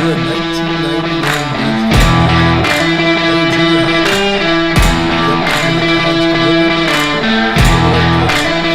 a 1991 movie. Hey, Julia, how you up to the college commitment? You're in the right place.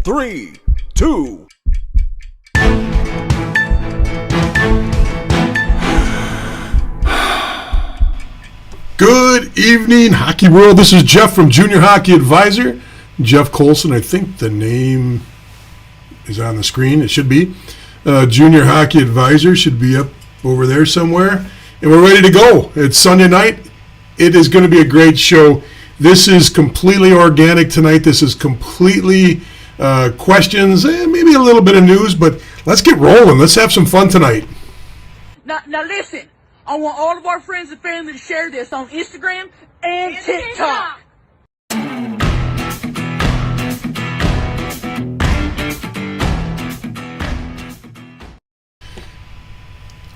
3, 2. Good evening, Hockey World. This is Jeff from Junior Hockey Advisor. Jeff Colson. I think the name is on the screen. It should be. Junior Hockey Advisor should be up over there somewhere. And we're ready to go. It's Sunday night. It is going to be a great show. This is completely organic tonight. This is completely questions, maybe a little bit of news, but let's get rolling. Let's have some fun tonight. Now listen. I want all of our friends and family to share this on Instagram and TikTok.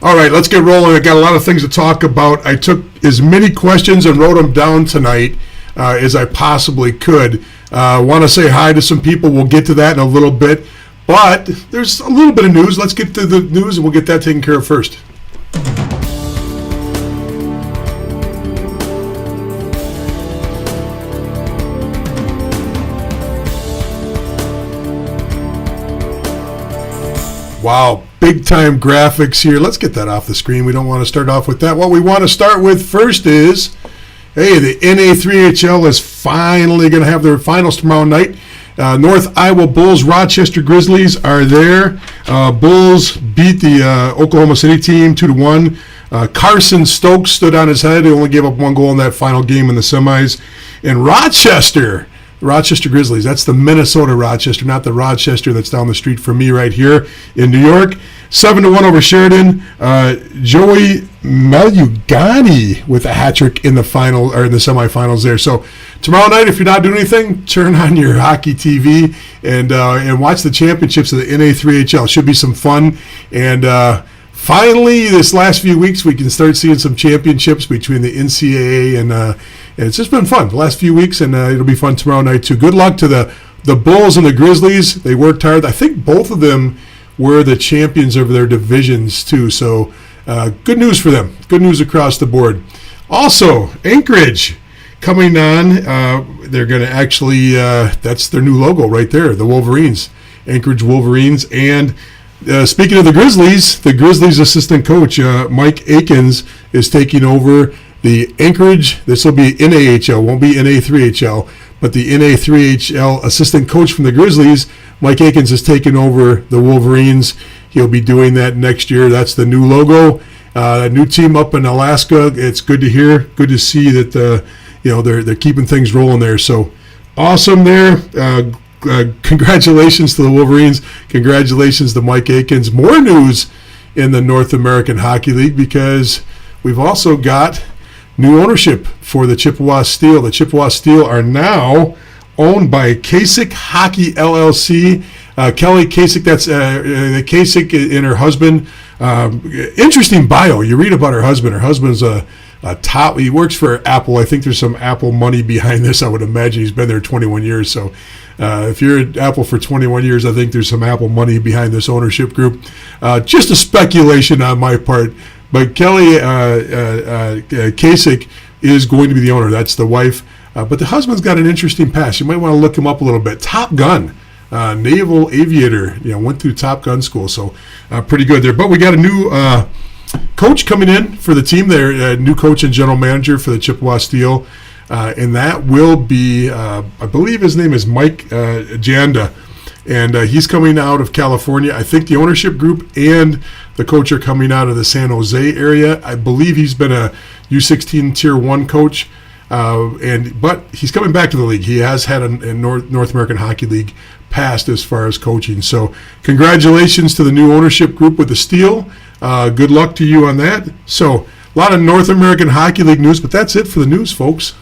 All right, let's get rolling. I got a lot of things to talk about. I took as many questions and wrote them down tonight as I possibly could. Want to say hi to some people. We'll get to that in a little bit. But there's a little bit of news. Let's get to the news and we'll get that taken care of first. Wow, big time graphics here. Let's get that off the screen. We don't want to start off with that. What we want to start with first is, hey, the NA3HL is finally going to have their finals tomorrow night. North Iowa Bulls, Rochester Grizzlies are there. Bulls beat the Oklahoma City team 2-1. Carson Stokes stood on his head. He only gave up one goal in that final game in the semis. And Rochester Grizzlies, that's the Minnesota Rochester, not the Rochester that's down the street from me right here in New York. 7-1 over Sheridan. Joey Malugani with a hat trick in the final or in the semifinals there. So tomorrow night, if you're not doing anything, turn on your hockey TV and watch the championships of the NA3HL. Should be some fun. And finally, this last few weeks, we can start seeing some championships between the NCAA and it's just been fun the last few weeks, and it'll be fun tomorrow night too. Good luck to the Bulls and the Grizzlies. They worked hard. I think both of them were the champions of their divisions too. So good news for them. Good news across the board. Also, Anchorage coming on. They're going to actually that's their new logo right there. The Wolverines, Anchorage Wolverines, and. Speaking of the Grizzlies assistant coach, Mike Akins, is taking over the Anchorage. This will be NAHL, won't be NA3HL, but the NA3HL assistant coach from the Grizzlies, Mike Akins, is taking over the Wolverines. He'll be doing that next year. That's the new logo. A new team up in Alaska. It's good to hear. Good to see that they're keeping things rolling there. So awesome there. Congratulations to the Wolverines. Congratulations to Mike Akins. More news in the North American Hockey League because we've also got new ownership for the Chippewa Steel. The Chippewa Steel are now owned by Kasich Hockey LLC. Kelly Kasich, that's Kasich and her husband. Interesting bio. You read about her husband. Her husband's a top. He works for Apple. I think there's some Apple money behind this. I would imagine he's been there 21 years. So if you're at Apple for 21 years, I think there's some Apple money behind this ownership group. Just a speculation on my part. But Kelly Kasich is going to be the owner. That's the wife. But the husband's got an interesting past. You might want to look him up a little bit. Top Gun. Naval aviator. Went through Top Gun school. So pretty good there. But we got a new coach coming in for the team there, new coach and general manager for the Chippewa Steel, and that will be, I believe his name is Mike Janda, and he's coming out of California. I think the ownership group and the coach are coming out of the San Jose area. I believe he's been a U16 Tier 1 coach, but he's coming back to the league. He has had a North American Hockey League past as far as coaching. So congratulations to the new ownership group with the Steel. Good luck to you on that. So a lot of North American Hockey League news, but that's it for the news, folks.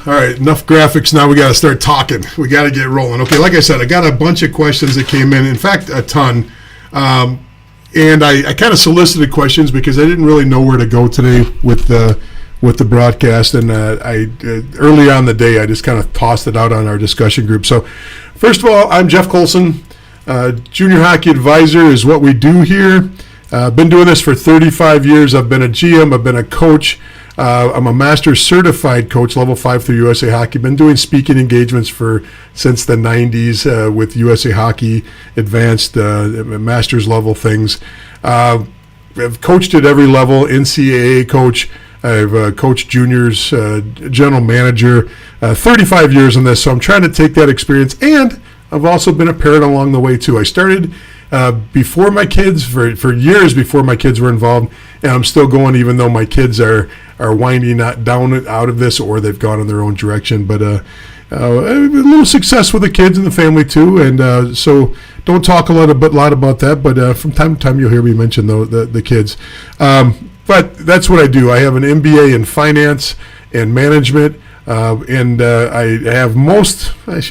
All right, enough graphics now. We got to start talking. We got to get rolling. Okay, like I said, I got a bunch of questions that came in. In fact, a ton. And I kind of solicited questions because I didn't really know where to go today with the broadcast. And early on in the day, I just kind of tossed it out on our discussion group. So first of all, I'm Jeff Colson. Junior Hockey Advisor is what we do here. Been doing this for 35 years. I've been a GM. I've been a coach. I'm a master certified coach, level 5 through USA Hockey. Been doing speaking engagements since the 90s with USA Hockey, advanced master's level things. I've coached at every level, NCAA coach. I've coached juniors, general manager, 35 years in this. So I'm trying to take that experience, and I've also been a parent along the way too. I started before my kids, for years before my kids were involved, and I'm still going even though my kids are winding down out of this, or they've gone in their own direction. But a little success with the kids and the family too, and so don't talk a lot about that, but from time to time you'll hear me mention the kids. But that's what I do. I have an MBA in finance and management, and I have I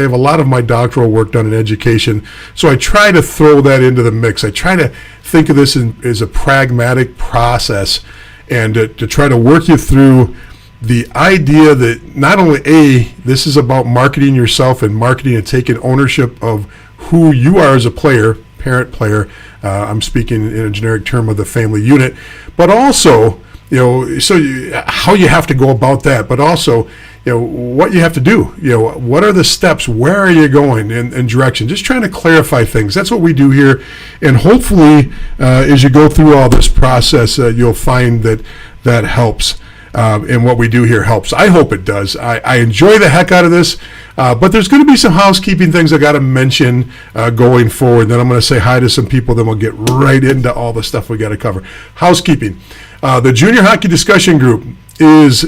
have a lot of my doctoral work done in education. So I try to throw that into the mix. I try to think of this as a pragmatic process, and to try to work you through the idea that not only this is about marketing yourself and marketing and taking ownership of who you are as a player, parent player. I'm speaking in a generic term of the family unit, but also, how you have to go about that, but also, what you have to do, what are the steps, where are you going in direction, just trying to clarify things. That's what we do here. And hopefully, as you go through all this process, you'll find that helps. And what we do here helps. I hope it does. I enjoy the heck out of this, but there's going to be some housekeeping things I got to mention going forward. Then I'm going to say hi to some people, then we'll get right into all the stuff we got to cover. Housekeeping. The Junior Hockey Discussion Group is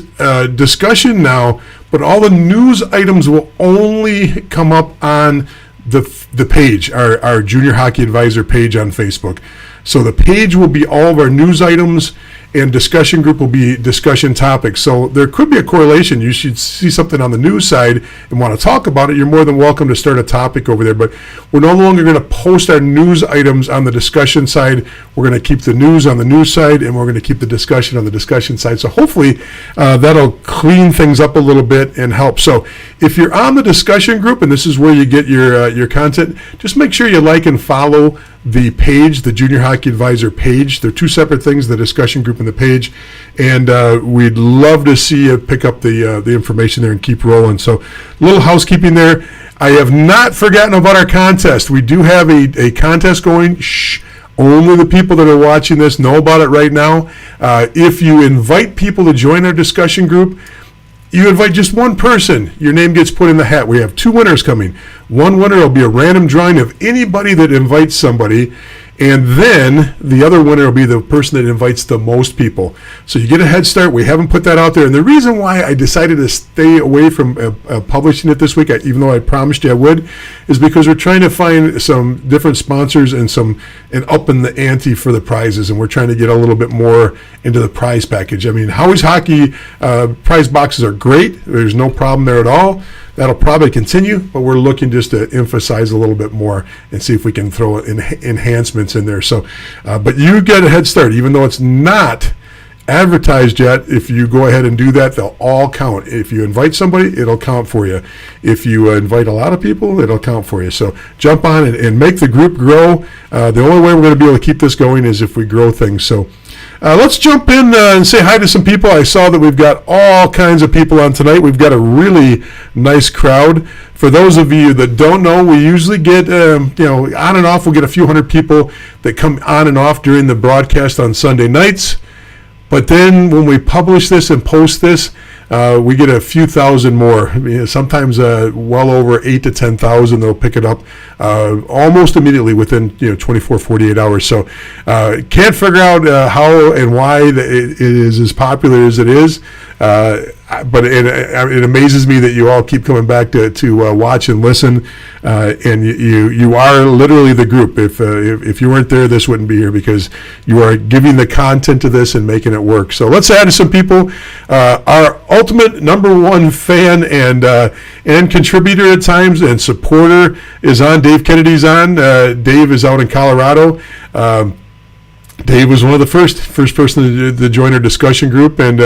discussion now, but all the news items will only come up on the page, our Junior Hockey Advisor page on Facebook. So the page will be all of our news items, and discussion group will be discussion topics. So there could be a correlation. You should see something on the news side and want to talk about it. You're more than welcome to start a topic over there. But we're no longer going to post our news items on the discussion side. We're going to keep the news on the news side, and we're going to keep the discussion on the discussion side. So hopefully that'll clean things up a little bit and help. So if you're on the discussion group, and this is where you get your content, just make sure you like and follow the page, the Junior Hockey Advisor page. They're two separate things, the discussion group and the page. And we'd love to see you pick up the information there and keep rolling. So a little housekeeping there. I have not forgotten about our contest. We do have a contest going. Only the people that are watching this know about it right now. If you invite people to join our discussion group, you invite just one person, your name gets put in the hat. We have 2 winners coming. One winner will be a random drawing of anybody that invites somebody, and then the other winner will be the person that invites the most people. So you get a head start. We haven't put that out there. And the reason why I decided to stay away from publishing it this week, even though I promised you I would, is because we're trying to find some different sponsors and up in the ante for the prizes. And we're trying to get a little bit more into the prize package. I mean, Howie's Hockey prize boxes are great. There's no problem there at all. That'll probably continue, but we're looking just to emphasize a little bit more and see if we can throw enhancements in there. So, but you get a head start, even though it's not advertised yet. If you go ahead and do that, they'll all count. If you invite somebody, it'll count for you. If you invite a lot of people, it'll count for you. So jump on and make the group grow. The only way we're going to be able to keep this going is if we grow things. So let's jump in and say hi to some people. I saw that we've got all kinds of people on tonight. We've got a really nice crowd. For those of you that don't know, we usually get, on and off, we'll get a few hundred people that come on and off during the broadcast on Sunday nights. But then when we publish this and post this, we get a few thousand more. Sometimes well over 8 to 10,000. They'll pick it up almost immediately within 24, 48 hours. So can't figure out how and why it is as popular as it is. But it amazes me that you all keep coming back to watch and listen, and you are literally the group. If you weren't there, this wouldn't be here, because you are giving the content to this and making it work. So let's add some people. Our ultimate number one fan and contributor at times and supporter is on. Dave Kennedy's on. Dave is out in Colorado. Dave was one of the first person to join our discussion group, and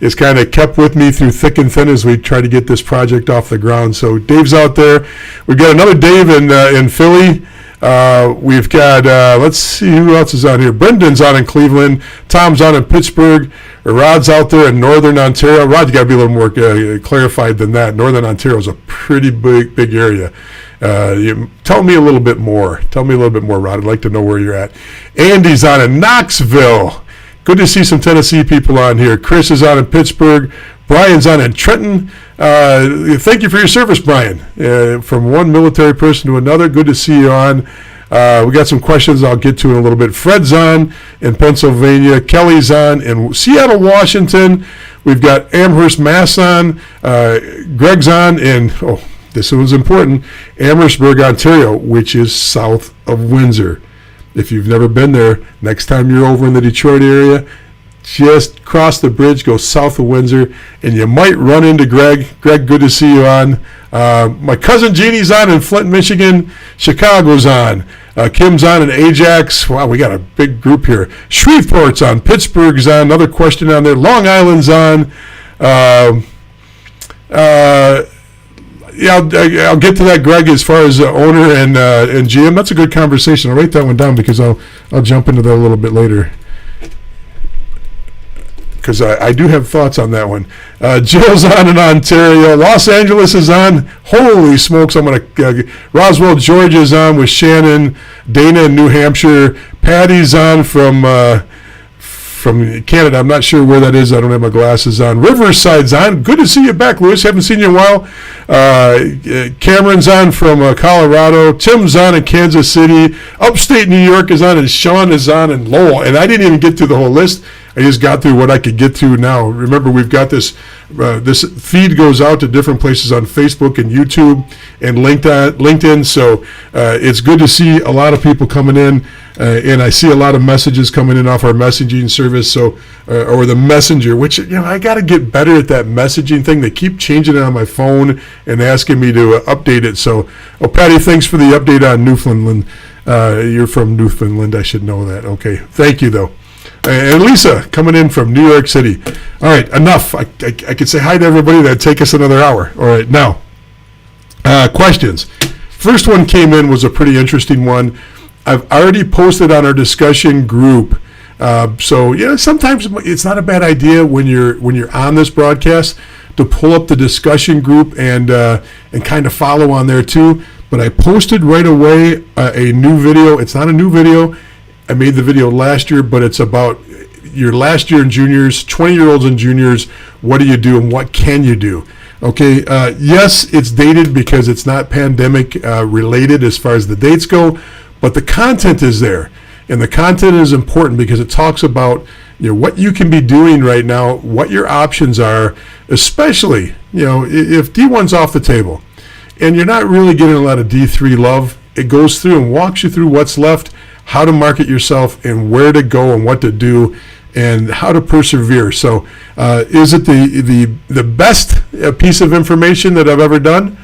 has kind of kept with me through thick and thin as we try to get this project off the ground. So Dave's out there. We've got another Dave in Philly. We've got, let's see who else is on here. Brendan's on in Cleveland. Tom's on in Pittsburgh. Rod's out there in Northern Ontario. Rod, you got to be a little more clarified than that. Northern Ontario is a pretty big area. Tell me a little bit more. Rod. I'd like to know where you're at. Andy's on in Knoxville. Good to see some Tennessee people on here. Chris is on in Pittsburgh. Brian's on in Trenton. Thank you for your service, Brian. From one military person to another, good to see you on. We got some questions I'll get to in a little bit. Fred's on in Pennsylvania. Kelly's on in Seattle, Washington. We've got Amherst, Mass on. Greg's on in, this one's important, Amherstburg, Ontario, which is south of Windsor. If you've never been there, next time you're over in the Detroit area, just cross the bridge, go south of Windsor, and you might run into Greg. Greg, good to see you on. My cousin Jeannie's on in Flint, Michigan. Chicago's on. Kim's on in Ajax. Wow, we got a big group here. Shreveport's on. Pittsburgh's on. Another question on there. Long Island's on. Yeah, I'll get to that, Greg, as far as owner and GM. That's a good conversation. I'll write that one down because I'll jump into that a little bit later, because I do have thoughts on that one. Jill's on in Ontario. Los Angeles is on. Holy smokes, I'm going to... Roswell, Georgia's on with Shannon. Dana in New Hampshire. Patty's on from Canada. I'm not sure where that is. I don't have my glasses on. Riverside's on. Good to see you back, Lewis. Haven't seen you in a while. Cameron's on from Colorado. Tim's on in Kansas City. Upstate New York is on, and Sean is on in Lowell. And I didn't even get through the whole list. I just got through what I could get to now. Remember, we've got this feed goes out to different places on Facebook and YouTube and LinkedIn. So it's good to see a lot of people coming in, and I see a lot of messages coming in off our messaging service. So or the messenger, which I got to get better at that messaging thing. They keep changing it on my phone and asking me to update it. So, Patty, thanks for the update on Newfoundland. You're from Newfoundland. I should know that. Okay, thank you though. And Lisa coming in from New York City. All right, enough. I could say hi to everybody. That'd take us another hour. All right, now, questions. First one came in was a pretty interesting one. I've already posted on our discussion group. So sometimes it's not a bad idea when you're on this broadcast to pull up the discussion group and kind of follow on there too. But I posted right away a new video. It's not a new video. I made the video last year, but it's about your last year in juniors, 20-year-olds and juniors. What do you do and what can you do? Okay, yes, it's dated because it's not pandemic related as far as the dates go, but the content is there. And the content is important because it talks about what you can be doing right now, what your options are, especially if D1's off the table and you're not really getting a lot of D3 love. It goes through and walks you through what's left, how to market yourself, and where to go and what to do, and how to persevere. So, is it the best piece of information that I've ever done?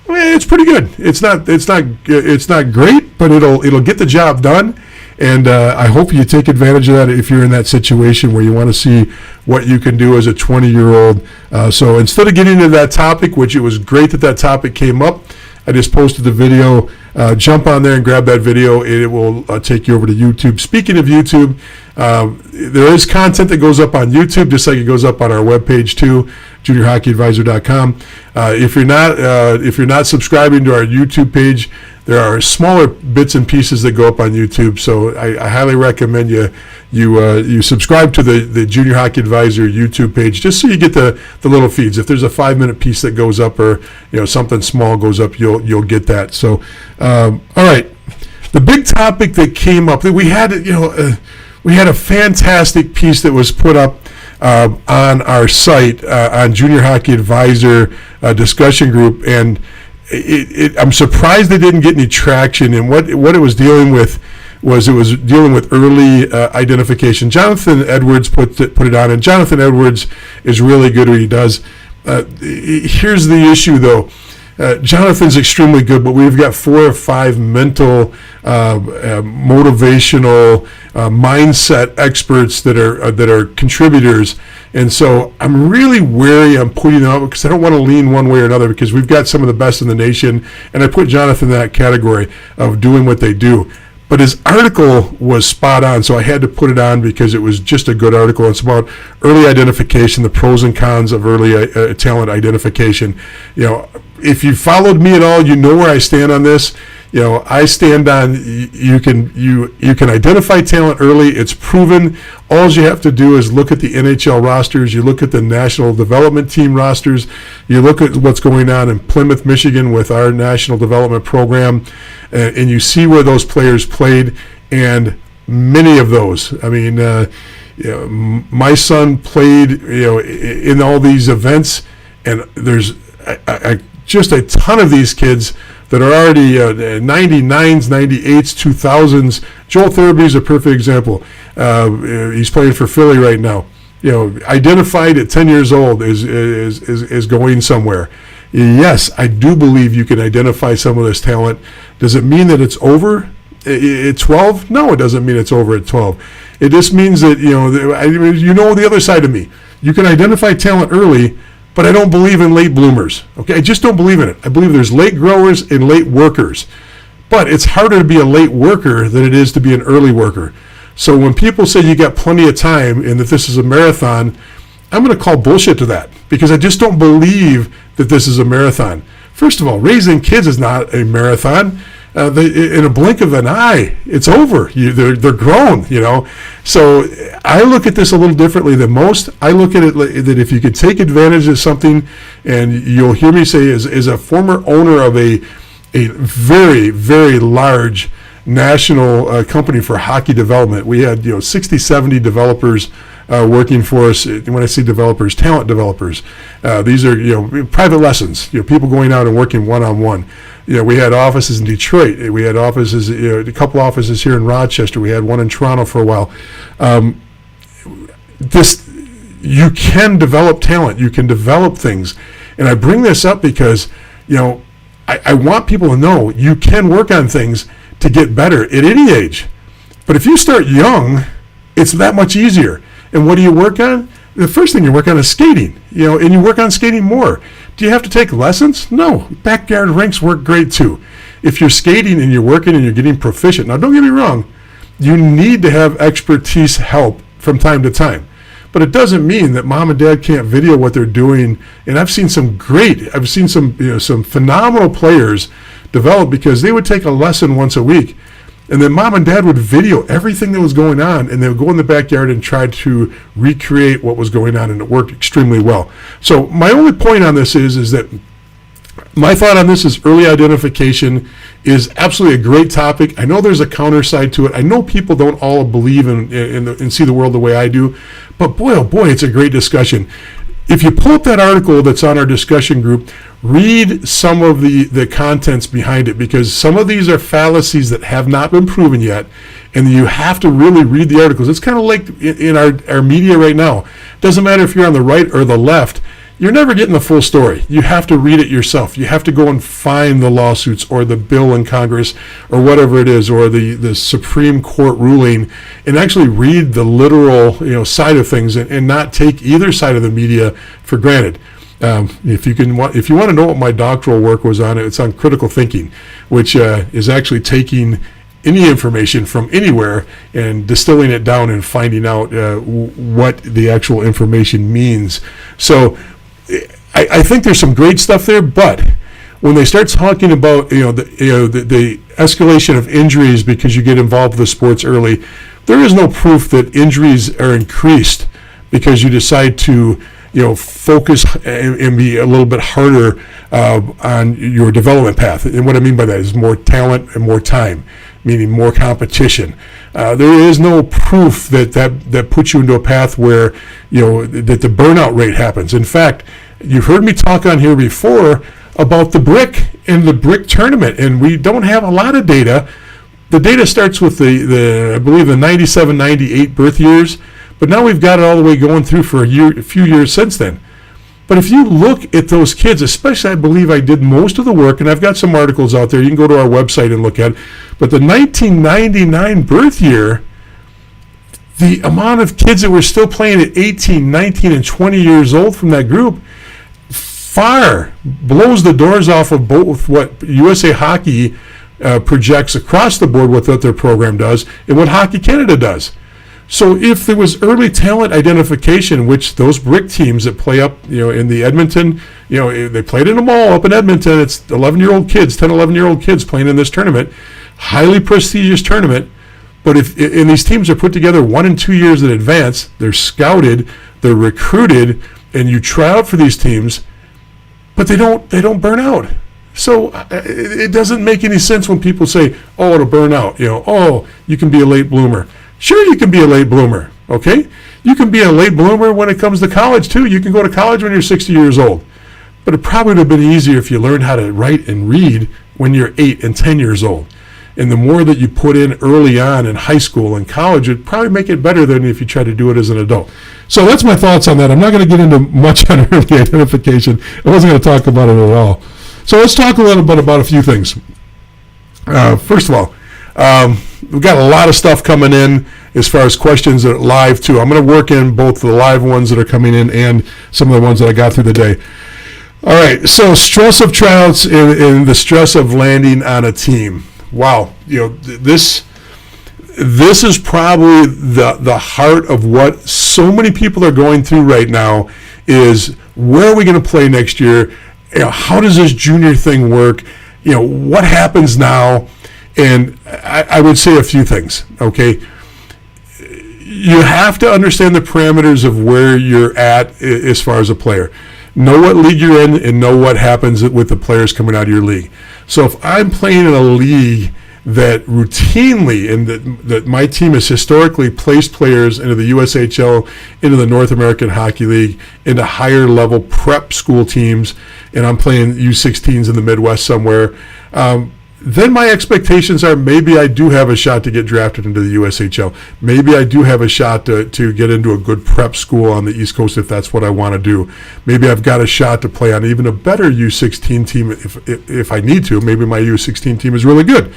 It's pretty good. It's not great, but it'll get the job done. And I hope you take advantage of that if you're in that situation where you want to see what you can do as a 20-year-old. So instead of getting into that topic, which it was great that topic came up, I just posted the video. Jump on there and grab that video. It will take you over to YouTube. Speaking of YouTube, there is content that goes up on YouTube, just like it goes up on our webpage too, juniorhockeyadvisor.com. If you're not subscribing to our YouTube page, there are smaller bits and pieces that go up on YouTube. So I highly recommend you subscribe to the Junior Hockey Advisor YouTube page, just so you get the little feeds. If there's a 5-minute piece that goes up, or something small goes up, you'll get that. So all right, the big topic that came up, that we had a fantastic piece that was put up on our site on Junior Hockey Advisor discussion group, and I'm surprised they didn't get any traction. And what it was dealing with was dealing with early identification. Jonathan Edwards put it on, and Jonathan Edwards is really good at what he does. Here's the issue, though. Jonathan's extremely good, but we've got 4 or 5 mental, motivational, mindset experts that are contributors. And so I'm really wary on putting them out because I don't want to lean one way or another, because we've got some of the best in the nation, and I put Jonathan in that category of doing what they do. But his article was spot on, so I had to put it on because it was just a good article. It's about early identification, the pros and cons of early talent identification. If you followed me at all, you know where I stand on this. I stand on you can identify talent early. It's proven. All you have to do is look at the NHL rosters. You look at the National Development Team rosters. You look at what's going on in Plymouth, Michigan with our National Development Program, and you see where those players played. And many of those, I mean, my son played, in all these events, and there's just a ton of these kids that are already 99s, 98s, 2000s. Joel Thurby is a perfect example. He's playing for Philly right now. Identified at 10 years old is going somewhere. Yes, I do believe you can identify some of this talent. Does it mean that it's over at 12? No, it doesn't mean it's over at 12. It just means that, the other side of me. You can identify talent early, but I don't believe in late bloomers. Okay, I just don't believe in it. I believe there's late growers and late workers. But it's harder to be a late worker than it is to be an early worker. So when people say you got plenty of time and that this is a marathon, I'm going to call bullshit to that, because I just don't believe that this is a marathon. First of all, raising kids is not a marathon. In a blink of an eye, it's over. They're grown, So I look at this a little differently than most. I look at it that if you could take advantage of something, and you'll hear me say, as a former owner of a very, very large national company for hockey development, we had 60, 70 developers working for us. When I say developers, talent developers. These are private lessons. People going out and working one-on-one. We had offices in Detroit. We had offices, a couple offices here in Rochester. We had one in Toronto for a while. You can develop talent. You can develop things. And I bring this up because, I want people to know you can work on things to get better at any age. But if you start young, it's that much easier. And what do you work on? The first thing you work on is skating, and you work on skating more. Do you have to take lessons? No. Backyard rinks work great too. If you're skating and you're working and you're getting proficient, now don't get me wrong, you need to have expertise help from time to time. But it doesn't mean that mom and dad can't video what they're doing. And I've seen some some phenomenal players develop because they would take a lesson once a week. And then mom and dad would video everything that was going on, and they would go in the backyard and try to recreate what was going on, and it worked extremely well. So my only point on this is that my thought on this is early identification is absolutely a great topic. I know there's a counter side to it. I know people don't all believe and see the world the way I do, but boy, oh boy, it's a great discussion. If you pull up that article that's on our discussion group, read some of the contents behind it, because some of these are fallacies that have not been proven yet, and you have to really read the articles. It's kind of like in our media right now. Doesn't matter if you're on the right or the left, you're never getting the full story. You have to read it yourself. You have to go and find the lawsuits or the bill in Congress or whatever it is, or the Supreme Court ruling, and actually read the literal side of things, and not take either side of the media for granted. If you want to know what my doctoral work was on, it's on critical thinking, which is actually taking any information from anywhere and distilling it down and finding out what the actual information means. So I think there's some great stuff there, but when they start talking about the escalation of injuries because you get involved with sports early, there is no proof that injuries are increased because you decide to focus and be a little bit harder on your development path. And what I mean by that is more talent and more time, meaning more competition. There is no proof that puts you into a path where that the burnout rate happens. In fact, you've heard me talk on here before about the brick and the brick tournament, and we don't have a lot of data. The data starts with I believe the 97, 98 birth years, but now we've got it all the way going through for a few years since then. But if you look at those kids, especially I believe I did most of the work, and I've got some articles out there. You can go to our website and look at it. But the 1999 birth year, the amount of kids that were still playing at 18, 19, and 20 years old from that group far blows the doors off of both what USA Hockey projects across the board with what their program does and what Hockey Canada does. So if there was early talent identification, which those brick teams that play up, in the Edmonton, they played in a mall up in Edmonton. It's 11-year-old kids, 10, 11-year-old kids playing in this tournament, highly prestigious tournament. But and these teams are put together 1 and 2 years in advance, they're scouted, they're recruited, and you try out for these teams, but they don't burn out. So it doesn't make any sense when people say, "Oh, it'll burn out." "Oh, you can be a late bloomer." Sure, you can be a late bloomer. Okay, you can be a late bloomer when it comes to college too. You can go to college when you're 60 years old, but it probably would have been easier if you learned how to write and read when you're 8 and 10 years old. And the more that you put in early on in high school and college, it'd probably make it better than if you try to do it as an adult. So that's my thoughts on that. I'm not going to get into much on early identification. I wasn't going to talk about it at all. So let's talk a little bit about a few things. First of all, we've got a lot of stuff coming in as far as questions that are live too. I'm going to work in both the live ones that are coming in and some of the ones that I got through the day. All right, so stress of tryouts and the stress of landing on a team. Wow, this is probably the heart of what so many people are going through right now is where are we going to play next year? How does this junior thing work? What happens now? And I would say a few things, okay? You have to understand the parameters of where you're at as far as a player. Know what league you're in and know what happens with the players coming out of your league. So if I'm playing in a league that routinely, and that my team has historically placed players into the USHL, into the North American Hockey League, into higher level prep school teams, and I'm playing U16s in the Midwest somewhere, then my expectations are maybe I do have a shot to get drafted into the USHL. Maybe I do have a shot to get into a good prep school on the East Coast if that's what I want to do. Maybe I've got a shot to play on even a better U16 team if I need to. Maybe my U16 team is really good.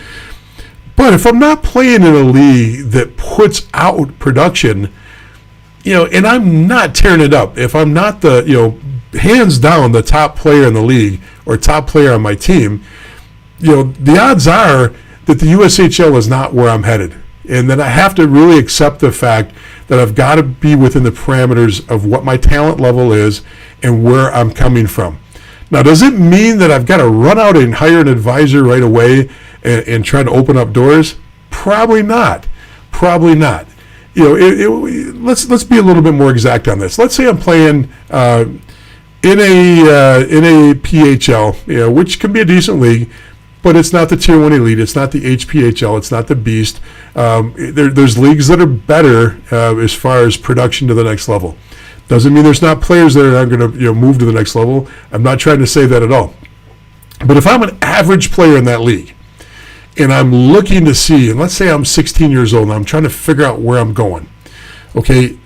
But if I'm not playing in a league that puts out production, and I'm not tearing it up, if I'm not the, hands down the top player in the league or top player on my team, the odds are that the USHL is not where I'm headed. And then I have to really accept the fact that I've got to be within the parameters of what my talent level is and where I'm coming from. Now, does it mean that I've got to run out and hire an advisor right away and try to open up doors? Probably not. Probably not. Let's be a little bit more exact on this. Let's say I'm playing in a PHL, which can be a decent league, but it's not the Tier 1 Elite. It's not the HPHL. It's not the Beast. There's leagues that are better as far as production to the next level. Doesn't mean there's not players that are going to move to the next level. I'm not trying to say that at all. But if I'm an average player in that league, and I'm looking to see, and let's say I'm 16 years old, and I'm trying to figure out where I'm going, okay,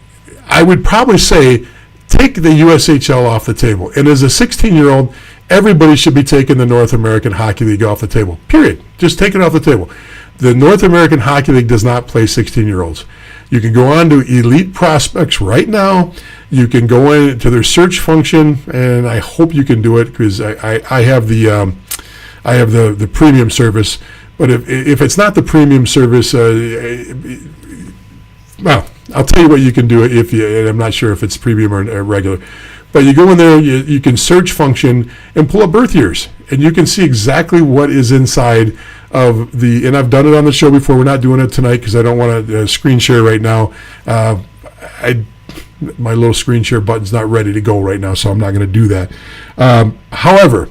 I would probably say take the USHL off the table. And as a 16-year-old, everybody should be taking the North American Hockey League off the table, period. Just take it off the table. The North American Hockey League does not play 16-year-olds. You can go on to Elite Prospects right now. You can go into their search function, and I hope you can do it because I have the premium service. But if it's not the premium service, well, I'll tell you what you can do and I'm not sure if it's premium or regular. But you go in there, you can search function and pull up birth years, and you can see exactly what is inside of and I've done it on the show before. We're not doing it tonight because I don't want to screen share right now. My little screen share button's not ready to go right now, so I'm not going to do that. However,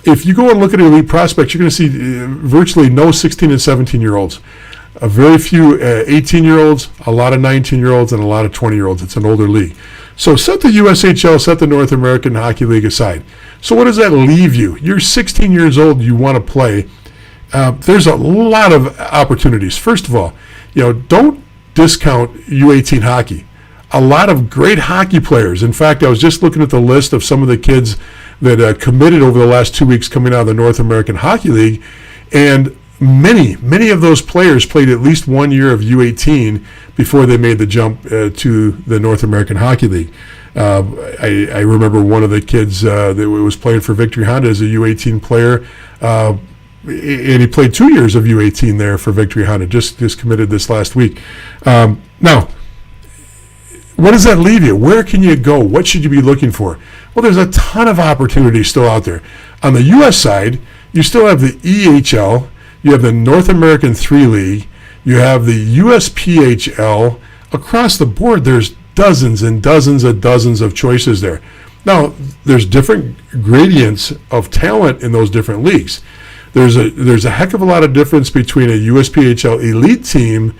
if you go and look at Elite Prospects, you're going to see virtually no 16 and 17-year-olds. A very few 18-year-olds, a lot of 19-year-olds, and a lot of 20-year-olds. It's an older league. So set the USHL, set the North American Hockey League aside. So what does that leave you? You're 16 years old, you want to play. There's a lot of opportunities. First of all, don't discount U18 hockey. a lot of great hockey players. In fact, I was just looking at the list of some of the kids that committed over the last 2 weeks coming out of the North American Hockey League, and many of those players played at least 1 year of U18 before they made the jump to the North American Hockey League. I remember one of the kids that was playing for Victory Honda as a U18 player, and he played 2 years of U18 there for Victory Honda, just committed this last week. Now, what does that leave you? Where can you go? What should you be looking for? Well, there's a ton of opportunities still out there. On the U.S. side, you still have the EHL, you have the North American 3 League, you have the USPHL. Across the board, there's dozens and dozens of choices there. Now, there's different gradients of talent in those different leagues. There's a heck of a lot of difference between a USPHL elite team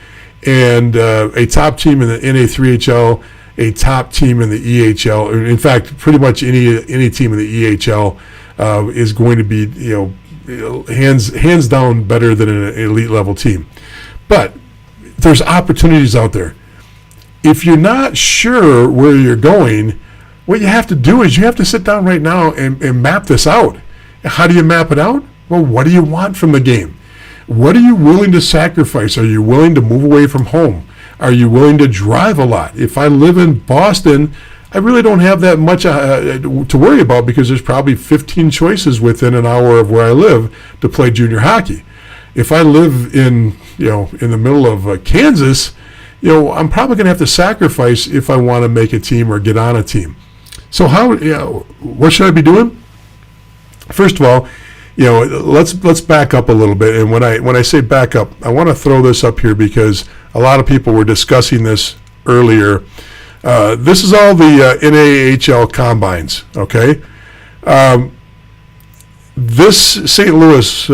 and a top team in the NA3HL, a top team in the EHL. In fact, pretty much any team in the EHL is going to be, hands down better than an elite level team. But there's opportunities out there. If you're not sure where you're going, what you have to do is you have to sit down right now and map this out. How do you map it out? Well, what do you want from the game? What are you willing to sacrifice? Are you willing to move away from home? Are you willing to drive a lot? If I live in Boston, I really don't have that much to worry about because there's probably 15 choices within an hour of where I live to play junior hockey. If I live in the middle of Kansas, I'm probably going to have to sacrifice if I want to make a team or get on a team. So what should I be doing? First of all, let's back up a little bit. And when I say back up, I want to throw this up here because a lot of people were discussing this earlier. This is all the NAHL combines, okay? This St. Louis,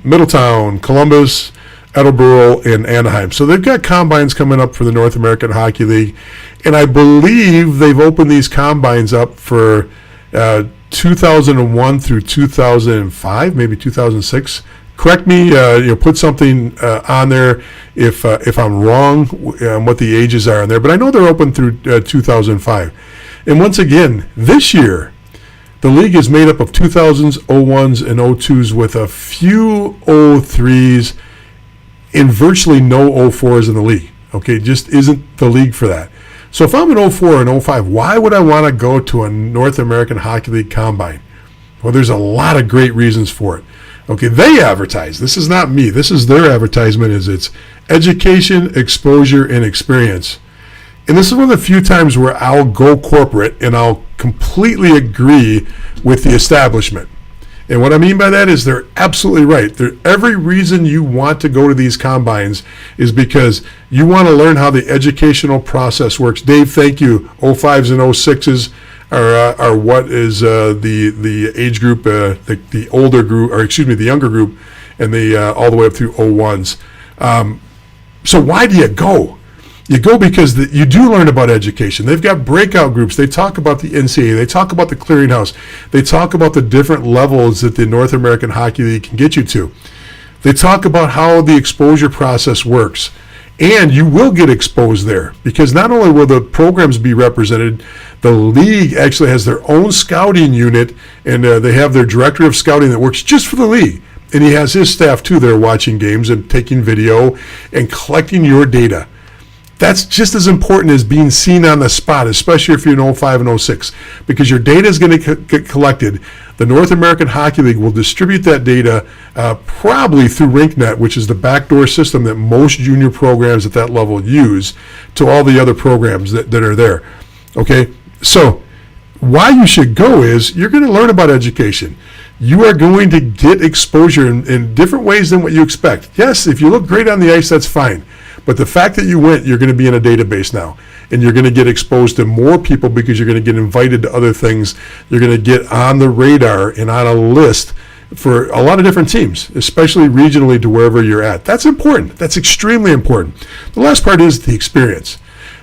Middletown, Columbus, Attleboro, and Anaheim. So they've got combines coming up for the North American Hockey League. And I believe they've opened these combines up for 2001 through 2005, maybe 2006. Correct me, put something on there if I'm wrong on what the ages are in there. But I know they're open through 2005. And once again, this year, the league is made up of 2000s, 01s, and 02s with a few 03s and virtually no 04s in the league. Okay, just isn't the league for that. So if I'm an 04 and 05, why would I want to go to a North American Hockey League combine? Well, there's a lot of great reasons for it. Okay, they advertise. This is not me. This is their advertisement. It's education, exposure, and experience. And this is one of the few times where I'll go corporate and I'll completely agree with the establishment. And what I mean by that is they're absolutely right. Every reason you want to go to these combines is because you want to learn how the educational process works. Dave, thank you. 05s and 06s are what is the age group, the older group, or excuse me, the younger group, and the all the way up through 01s. So why do you go? You go because you do learn about education. They've got breakout groups. They talk about the NCAA. They talk about the clearinghouse. They talk about the different levels that the North American Hockey League can get you to. They talk about how the exposure process works. And you will get exposed there because not only will the programs be represented, the league actually has their own scouting unit, and they have their director of scouting that works just for the league. And he has his staff too that are watching games and taking video and collecting your data. That's just as important as being seen on the spot, especially if you're in 05 and 06, because your data is going to get collected. The North American Hockey League will distribute that data probably through RinkNet, which is the backdoor system that most junior programs at that level use, to all the other programs that are there. Okay, so why you should go is you're going to learn about education. You are going to get exposure in different ways than what you expect. Yes, if you look great on the ice, that's fine. But the fact that you went, you're going to be in a database now. And you're going to get exposed to more people because you're going to get invited to other things. You're going to get on the radar and on a list for a lot of different teams, especially regionally to wherever you're at. That's important. That's extremely important. The last part is the experience.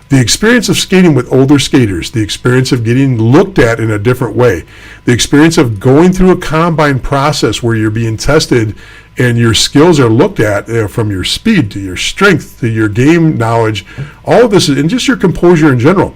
The experience of skating with older skaters, the experience of getting looked at in a different way, the experience of going through a combine process where you're being tested and your skills are looked at, from your speed to your strength to your game knowledge, all of this, and just your composure in general.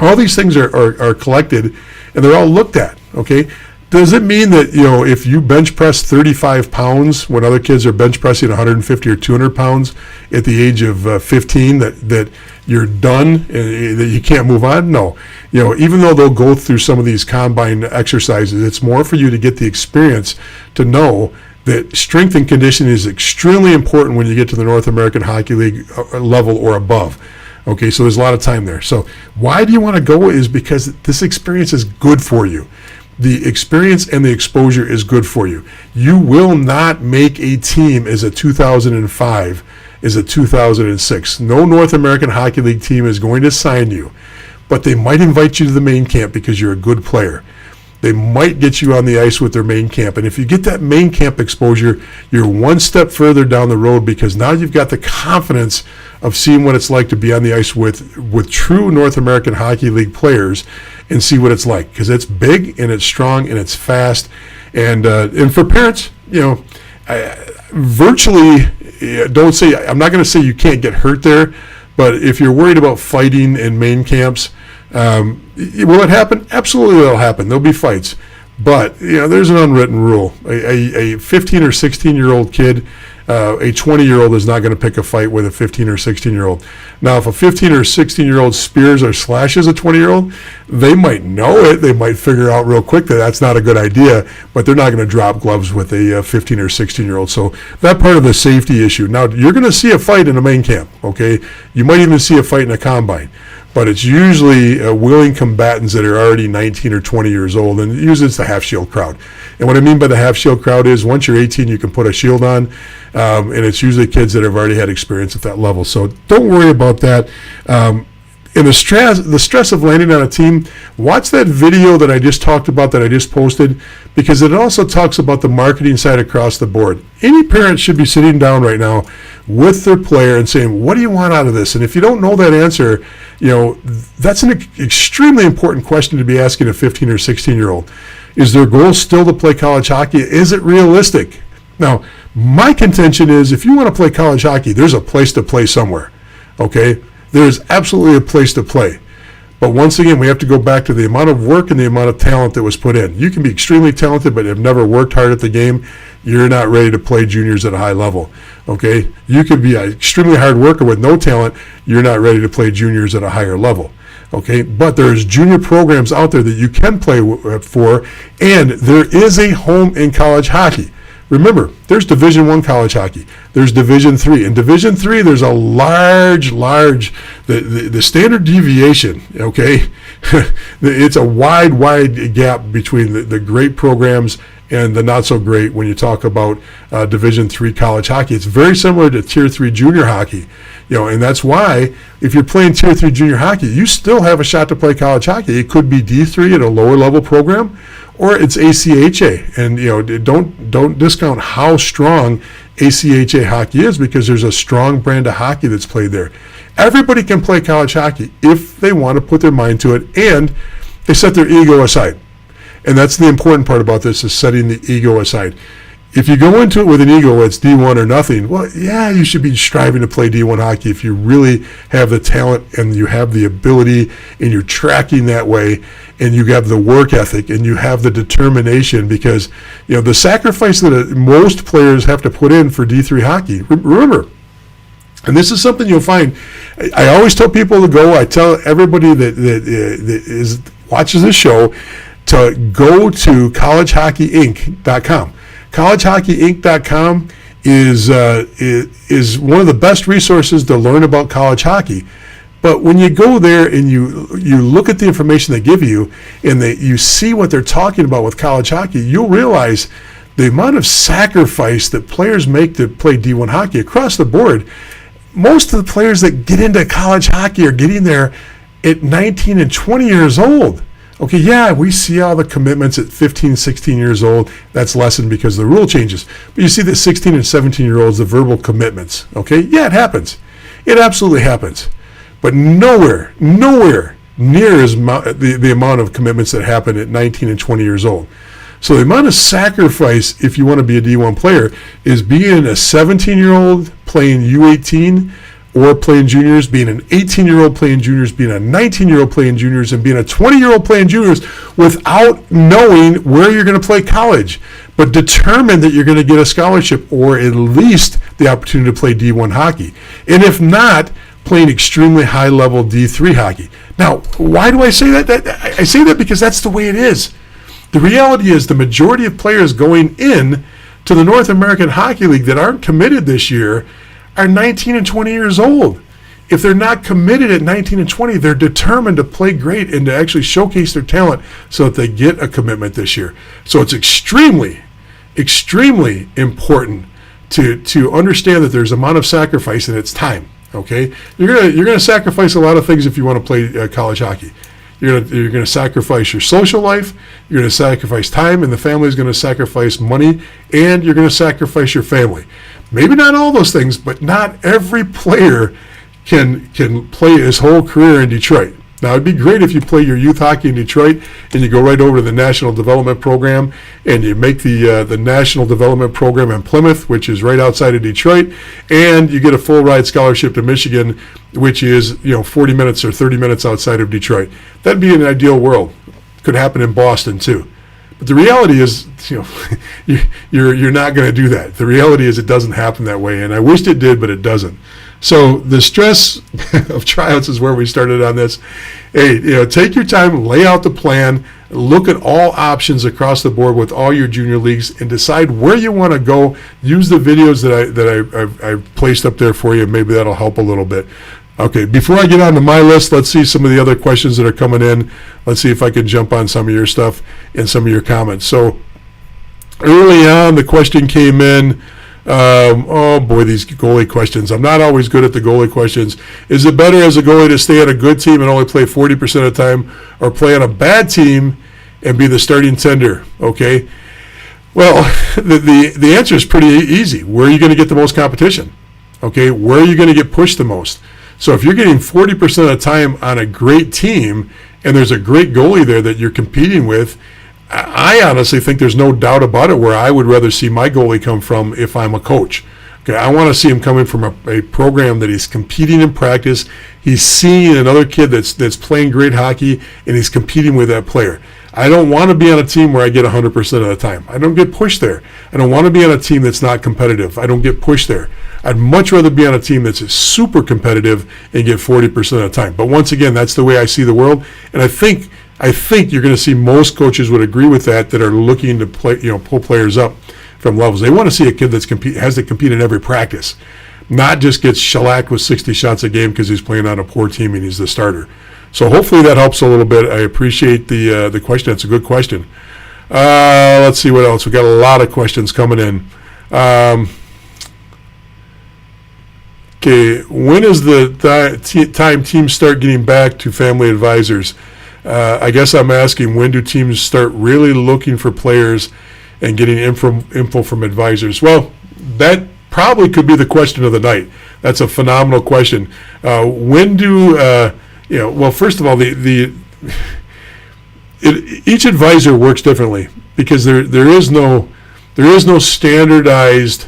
All these things are collected and they're all looked at, okay? Does it mean that, if you bench press 35 pounds when other kids are bench pressing 150 or 200 pounds at the age of 15, that you're done, that you can't move on? No. Even though they'll go through some of these combine exercises, it's more for you to get the experience to know that strength and conditioning is extremely important when you get to the North American Hockey League level or above. Okay, so there's a lot of time there. So why do you want to go is because this experience is good for you. The experience and the exposure is good for you. You will not make a team as a 2005 as a 2006. No North American Hockey League team is going to sign you, but they might invite you to the main camp because you're a good player. They might get you on the ice with their main camp. And if you get that main camp exposure, you're one step further down the road because now you've got the confidence of seeing what it's like to be on the ice with true North American Hockey League players and see what it's like, because it's big and it's strong and it's fast. And for parents, virtually, I'm not going to say you can't get hurt there, but if you're worried about fighting in main camps, will it happen? Absolutely, it'll happen. There'll be fights, but there's an unwritten rule. A 15 or 16-year-old kid, a 20-year-old is not going to pick a fight with a 15 or 16-year-old. Now, if a 15 or 16-year-old spears or slashes a 20-year-old, they might know it. They might figure out real quick that that's not a good idea, but they're not going to drop gloves with a 15 or 16-year-old. So that part of the safety issue. Now, you're going to see a fight in a main camp, okay? You might even see a fight in a combine. But it's usually willing combatants that are already 19 or 20 years old, and usually it's the half-shield crowd. And what I mean by the half-shield crowd is once you're 18, you can put a shield on, and it's usually kids that have already had experience at that level. So don't worry about that. And the stress of landing on a team, watch that video that I just talked about, that I just posted, because it also talks about the marketing side across the board. Any parent should be sitting down right now with their player and saying, what do you want out of this? And if you don't know that answer, that's an extremely important question to be asking a 15 or 16-year-old. Is their goal still to play college hockey? Is it realistic? Now, my contention is if you want to play college hockey, there's a place to play somewhere, okay? There's absolutely a place to play. But once again, we have to go back to the amount of work and the amount of talent that was put in. You can be extremely talented, but have never worked hard at the game. You're not ready to play juniors at a high level, okay? You could be an extremely hard worker with no talent. You're not ready to play juniors at a higher level, okay? But there's junior programs out there that you can play for, and there is a home in college hockey. Remember, there's Division I college hockey. There's Division III. In Division III, there's a large, the standard deviation, okay? It's a wide gap between the great programs and the not so great when you talk about Division III college hockey. It's very similar to Tier 3 junior hockey, and that's why if you're playing Tier 3 junior hockey, you still have a shot to play college hockey. It could be D3 at a lower level program, or it's ACHA, and don't discount how strong ACHA hockey is, because there's a strong brand of hockey that's played there. Everybody can play college hockey if they want to put their mind to it and they set their ego aside. And that's the important part about this, is setting the ego aside. If you go into it with an ego, it's D1 or nothing, well, yeah, you should be striving to play D1 hockey if you really have the talent and you have the ability and you're tracking that way and you have the work ethic and you have the determination, because the sacrifice that most players have to put in for D3 hockey, remember, and this is something you'll find, I always tell people to go, I tell everybody that watches this show to go to collegehockeyinc.com. collegehockeyinc.com is one of the best resources to learn about college hockey. But when you go there and you look at the information they give you and you see what they're talking about with college hockey, you'll realize the amount of sacrifice that players make to play D1 hockey across the board. Most of the players that get into college hockey are getting there at 19 and 20 years old. Okay, yeah, we see all the commitments at 15, 16 years old. That's lessened because the rule changes. But you see the 16 and 17-year-olds, the verbal commitments. Okay, yeah, it happens. It absolutely happens. but nowhere near as the amount of commitments that happen at 19 and 20 years old. So the amount of sacrifice, if you want to be a D1 player, is being a 17-year-old playing U18 or playing juniors, being an 18-year-old playing juniors, being a 19-year-old playing juniors, and being a 20-year-old playing juniors without knowing where you're going to play college, but determined that you're going to get a scholarship or at least the opportunity to play D1 hockey. And if not, playing extremely high-level D3 hockey. Now, why do I say that? I say that because that's the way it is. The reality is the majority of players going in to the North American Hockey League that aren't committed this year are 19 and 20 years old. If they're not committed at 19 and 20, they're determined to play great and to actually showcase their talent so that they get a commitment this year. So it's extremely, extremely important to understand that there's an amount of sacrifice and it's time. Okay, you're gonna sacrifice a lot of things if you want to play college hockey. You're gonna sacrifice your social life. You're gonna sacrifice time, and the family is gonna sacrifice money, and you're gonna sacrifice your family. Maybe not all those things, but not every player can play his whole career in Detroit. Now, it'd be great if you play your youth hockey in Detroit and you go right over to the National Development Program and you make the National Development Program in Plymouth, which is right outside of Detroit, and you get a full ride scholarship to Michigan, which is 40 minutes or 30 minutes outside of Detroit. That'd be an ideal world. Could happen in Boston too. But the reality is, you're not going to do that. The reality is it doesn't happen that way, and I wished it did, but it doesn't. So the stress of tryouts is where we started on this. Hey, take your time, lay out the plan, look at all options across the board with all your junior leagues, and decide where you want to go. Use the videos that I placed up there for you. Maybe that'll help a little bit. Okay, before I get on to my list, let's see some of the other questions that are coming in. Let's see if I can jump on some of your stuff and some of your comments. So early on, the question came in. Oh boy, these goalie questions. I'm not always good at the goalie questions. Is it better as a goalie to stay on a good team and only play 40% of the time, or play on a bad team and be the starting tender? Okay. Well, the answer is pretty easy. Where are you going to get the most competition? Okay. Where are you going to get pushed the most? So if you're getting 40% of the time on a great team and there's a great goalie there that you're competing with, I honestly think there's no doubt about it where I would rather see my goalie come from if I'm a coach. Okay, I want to see him coming from a program that he's competing in practice. He's seeing another kid that's playing great hockey, and he's competing with that player. I don't want to be on a team where I get 100% of the time. I don't get pushed there. I don't want to be on a team that's not competitive. I don't get pushed there. I'd much rather be on a team that's super competitive and get 40% of the time. But once again, that's the way I see the world, and I think you're going to see most coaches would agree with that are looking to play, pull players up from levels. They want to see a kid has to compete in every practice, not just gets shellacked with 60 shots a game because he's playing on a poor team and he's the starter. So hopefully that helps a little bit. I appreciate the question. It's a good question. Let's see what else. We got a lot of questions coming in. Okay, when is the time teams start getting back to family advisors? I guess I'm asking, when do teams start really looking for players and getting info from advisors? Well, that probably could be the question of the night. That's a phenomenal question. When do well, first of all, each advisor works differently because there is no standardized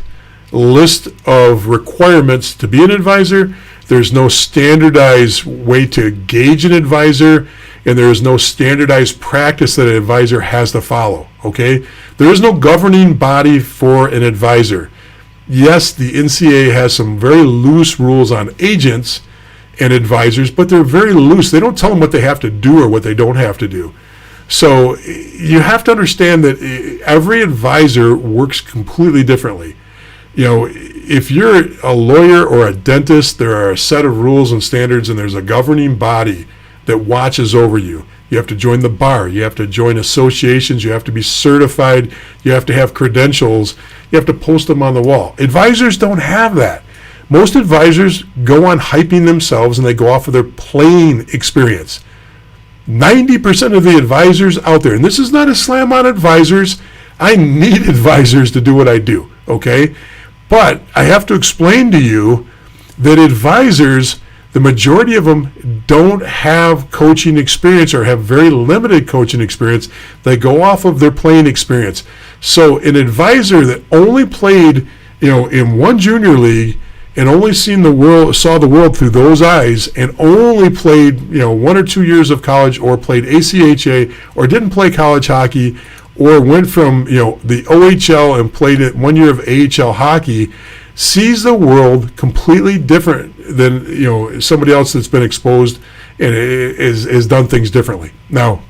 list of requirements to be an advisor. There's no standardized way to gauge an advisor, and there is no standardized practice that an advisor has to follow, okay? There is no governing body for an advisor. Yes, the NCAA has some very loose rules on agents and advisors, but they're very loose. They don't tell them what they have to do or what they don't have to do. So you have to understand that every advisor works completely differently. If you're a lawyer or a dentist, there are a set of rules and standards, and there's a governing body that watches over you. You have to join the bar. You have to join associations. You have to be certified. You have to have credentials. You have to post them on the wall. Advisors don't have that. Most advisors go on hyping themselves, and they go off of their playing experience. 90% of the advisors out there, and this is not a slam on advisors. I need advisors to do what I do, okay? But I have to explain to you that advisors, the majority of them don't have coaching experience or have very limited coaching experience. They go off of their playing experience. So an advisor that only played, in one junior league and only saw the world through those eyes, and only played, 1 or 2 years of college, or played ACHA, or didn't play college hockey, or went from, the OHL and played 1 year of AHL hockey, sees the world completely different than, somebody else that's been exposed and has done things differently. Now,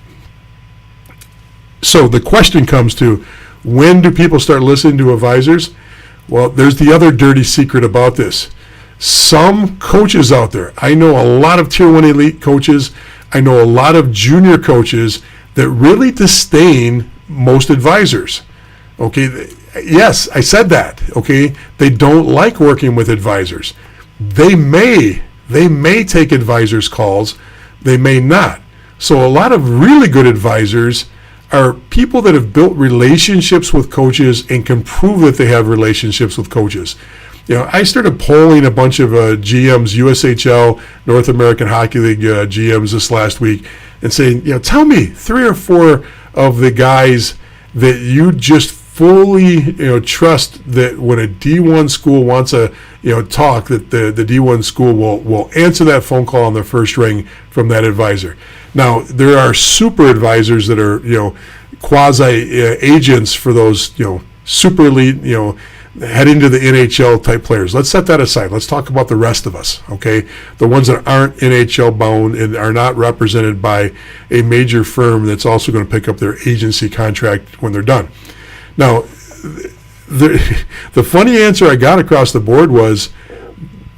so the question comes to, when do people start listening to advisors? Well, there's the other dirty secret about this. Some coaches out there, I know a lot of Tier 1 elite coaches, I know a lot of junior coaches that really disdain most advisors. Okay, yes, I said that. Okay, they don't like working with advisors. They may take advisors' calls, they may not. So a lot of really good advisors are people that have built relationships with coaches and can prove that they have relationships with coaches. I started polling a bunch of GMs, USHL, North American Hockey League GMs this last week, and saying, tell me 3 or 4 of the guys that you just fully, trust that when a D1 school wants a, talk, that the D1 school will answer that phone call on the first ring from that advisor. Now, there are super advisors that are, quasi agents for those, super elite, heading to the NHL type players. Let's set that aside. Let's talk about the rest of us, okay? The ones that aren't NHL bound and are not represented by a major firm that's also going to pick up their agency contract when they're done. Now, the funny answer I got across the board was,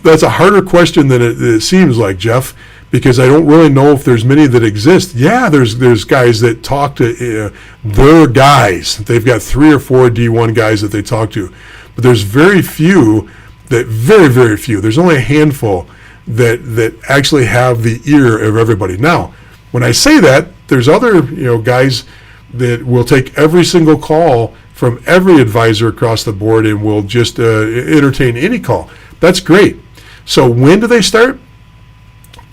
that's a harder question than it seems like, Jeff, because I don't really know if there's many that exist. Yeah, there's guys that talk to their guys. They've got 3 or 4 D1 guys that they talk to. But there's very few, very few. There's only a handful that actually have the ear of everybody. Now, when I say that, there's other guys that will take every single call from every advisor across the board and will just entertain any call. That's great. So when do they start?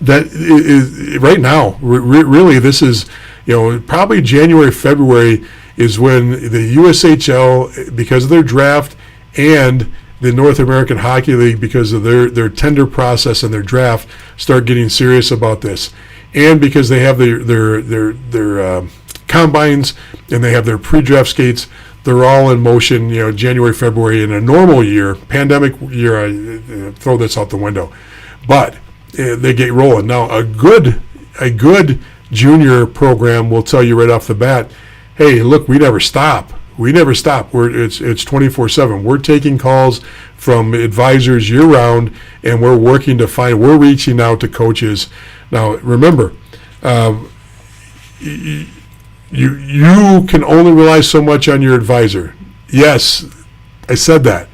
That is right now. Really, this is probably January, February is when the USHL, because of their draft, and the North American Hockey League, because of their tender process and their draft, start getting serious about this, and because they have their combines and they have their pre-draft skates. They're all in motion, January, February. In a normal year, pandemic year, I throw this out the window, but they get rolling. Now, a good junior program will tell you right off the bat, hey, look, we never stop. It's 24/7. We're taking calls from advisors year round, and we're working to we're reaching out to coaches. Now, remember, you can only rely so much on your advisor. Yes, I said that.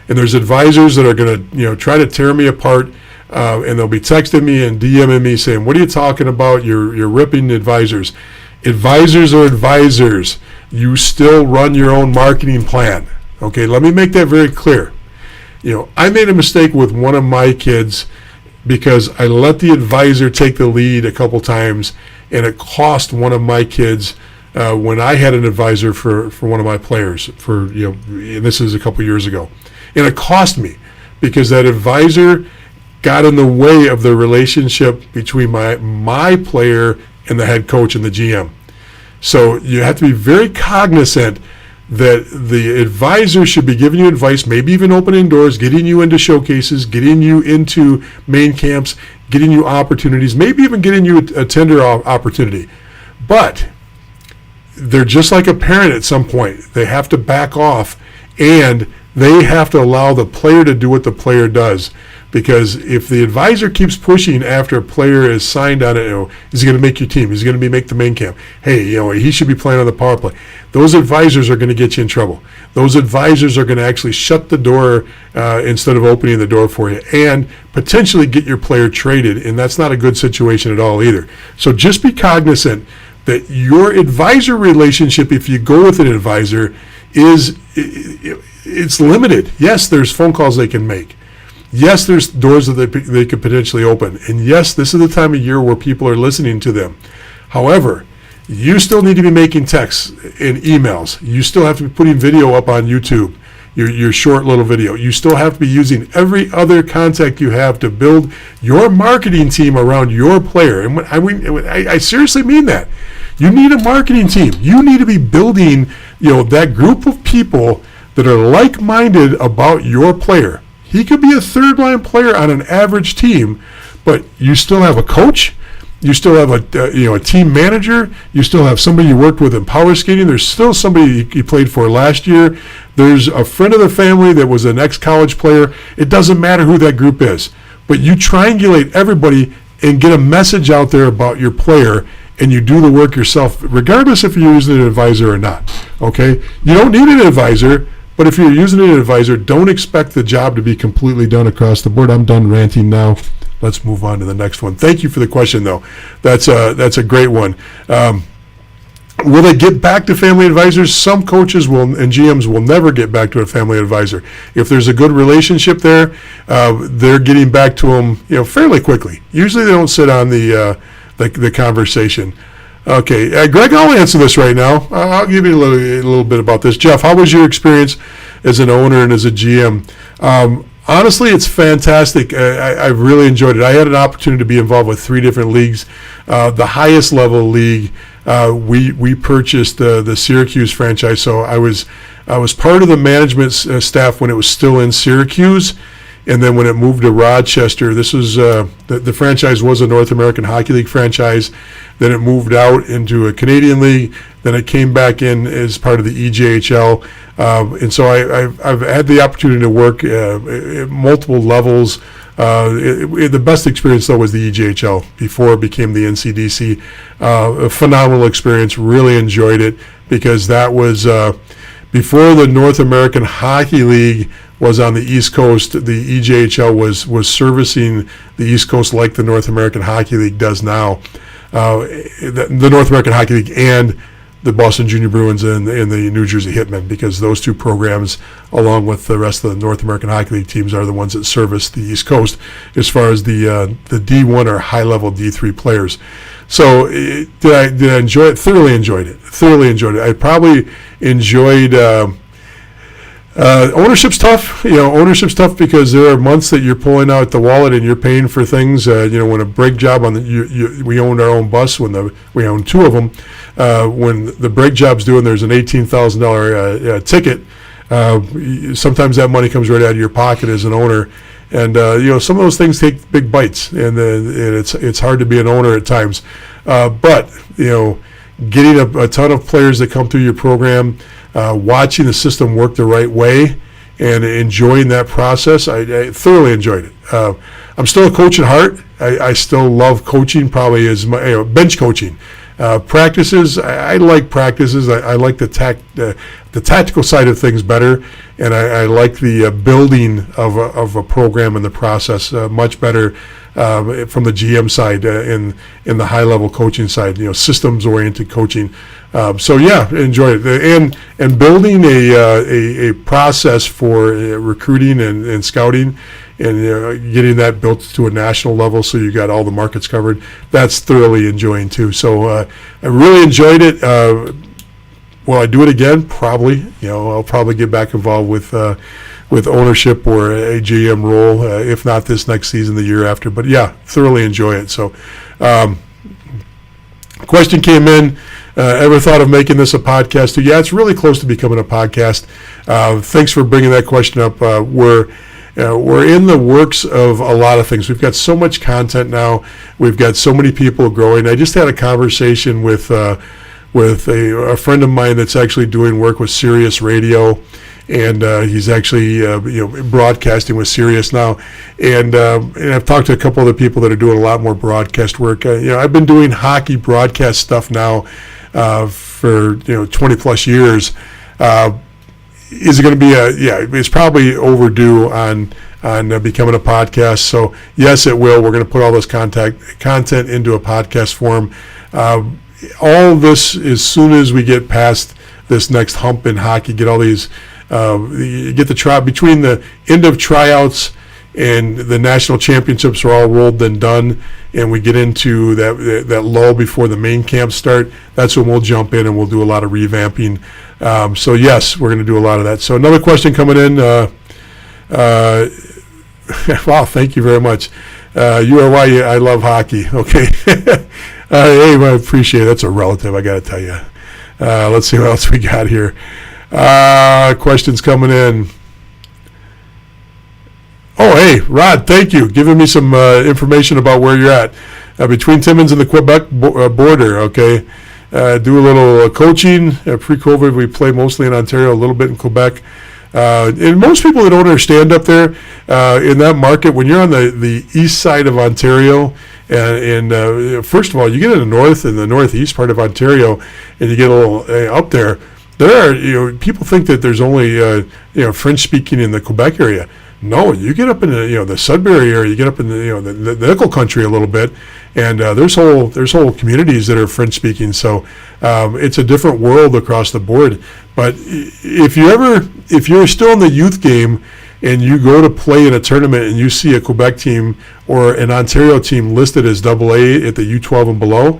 And there's advisors that are going to, try to tear me apart, and they'll be texting me and DMing me saying, "What are you talking about? You're ripping advisors." Advisors are advisors. You still run your own marketing plan. Okay, let me make that very clear. I made a mistake with one of my kids because I let the advisor take the lead a couple times, and it cost one of my kids when I had an advisor for one of my players and this is a couple years ago. And it cost me because that advisor got in the way of the relationship between my player and the head coach and the GM. So you have to be very cognizant that the advisor should be giving you advice, maybe even opening doors, getting you into showcases, getting you into main camps, getting you opportunities, maybe even getting you a tender opportunity. But they're just like a parent at some point. They have to back off, and they have to allow the player to do what the player does. Because if the advisor keeps pushing after a player is signed on it, is he going to make your team? Is he going to make the main camp? Hey, he should be playing on the power play. Those advisors are going to get you in trouble. Those advisors are going to actually shut the door instead of opening the door for you, and potentially get your player traded, and that's not a good situation at all either. So just be cognizant that your advisor relationship, if you go with an advisor, it's limited. Yes, there's phone calls they can make. Yes, there's doors that they could potentially open. And yes, this is the time of year where people are listening to them. However, you still need to be making texts and emails. You still have to be putting video up on YouTube, your short little video. You still have to be using every other contact you have to build your marketing team around your player. And I seriously mean that. You need a marketing team. You need to be building, that group of people that are like-minded about your player. He could be a third-line player on an average team, but you still have a coach. You still have a team manager. You still have somebody you worked with in power skating. There's still somebody you played for last year. There's a friend of the family that was an ex-college player. It doesn't matter who that group is, but you triangulate everybody and get a message out there about your player, and you do the work yourself, regardless if you're using an advisor or not. Okay, you don't need an advisor. But if you're using an advisor, don't expect the job to be completely done across the board. I'm done ranting now. Let's move on to the next one. Thank you for the question, though. That's a great one. Will they get back to family advisors? Some coaches and GMs will never get back to a family advisor. If there's a good relationship there, they're getting back to them, fairly quickly. Usually they don't sit on the conversation. Okay, Greg, I'll answer this right now. I'll give you a little bit about this. Jeff, how was your experience as an owner and as a GM? Honestly, it's fantastic. I've really enjoyed it. I had an opportunity to be involved with 3 different leagues. The highest level league, we purchased the Syracuse franchise, so I was part of the management staff when it was still in Syracuse. And then when it moved to Rochester, this was the franchise was a North American Hockey League franchise. Then it moved out into a Canadian league. Then it came back in as part of the EJHL. And so I've had the opportunity to work at multiple levels. The best experience, though, was the EJHL before it became the NCDC. A phenomenal experience. Really enjoyed it because that was before the North American Hockey League was on the East Coast. The EJHL was servicing the East Coast like the North American Hockey League does now. The North American Hockey League and the Boston Junior Bruins and the New Jersey Hitmen, because those 2 programs, along with the rest of the North American Hockey League teams, are the ones that service the East Coast as far as the D1 or high-level D3 players. So did I enjoy it? Thoroughly enjoyed it. I probably enjoyed ownership's tough. Ownership's tough because there are months that you're pulling out the wallet and you're paying for things. When a brake job we owned our own bus we owned 2 of them. When the brake job's due and there's an $18,000 ticket, sometimes that money comes right out of your pocket as an owner. And some of those things take big bites, and it's hard to be an owner at times. But getting a ton of players that come through your program, watching the system work the right way, and enjoying that process, I thoroughly enjoyed it. I'm still a coach at heart. I still love coaching, probably as my bench coaching. Practices, I like practices. I like the tactical side of things better, and I like the building of a program and the process much better from the GM side in the high level coaching side. Systems oriented coaching. So yeah, enjoy it, and building a process for recruiting and scouting. And getting that built to a national level, so you got all the markets covered. That's thoroughly enjoying too. So I really enjoyed it. Will I do it again? Probably. I'll probably get back involved with ownership or a GM role, if not this next season, the year after. But yeah, thoroughly enjoy it. So, question came in. Ever thought of making this a podcast too? Yeah, it's really close to becoming a podcast. Thanks for bringing that question up. We're in the works of a lot of things. We've got so much content now. We've got so many people growing. I just had a conversation with a friend of mine that's actually doing work with Sirius Radio, and he's actually broadcasting with Sirius now. And I've talked to a couple other people that are doing a lot more broadcast work. I've been doing hockey broadcast stuff now for 20 plus years. Is it going to be it's probably overdue on becoming a podcast. So yes, it will. We're going to put all this content into a podcast form. All of this, as soon as we get past this next hump in hockey, get all these, get the between the end of tryouts and the national championships are all rolled and done, and we get into that lull before the main camps start, that's when we'll jump in and we'll do a lot of revamping. So yes, we're going to do a lot of that. So another question coming in. Wow, thank you very much. You are why I love hockey. Okay. Hey, I appreciate it. That's a relative, I got to tell you. Let's see what else we got here. Questions coming in. Oh, hey, Rod, thank you. Giving me some information about where you're at. Between Timmins and the Quebec border, okay. Do a little coaching. Pre-COVID, we play mostly in Ontario, a little bit in Quebec. And most people that don't understand up there in that market, when you're on the east side of Ontario, and first of all, you get in the north and the northeast part of Ontario, and you get a little up there. There are, people think that there's only French speaking in the Quebec area. No, you get up in the Sudbury area, you get up in the Nickel country a little bit, and there's whole communities that are French speaking. So it's a different world across the board. But if you're still in the youth game and you go to play in a tournament and you see a Quebec team or an Ontario team listed as AA at the U12 and below,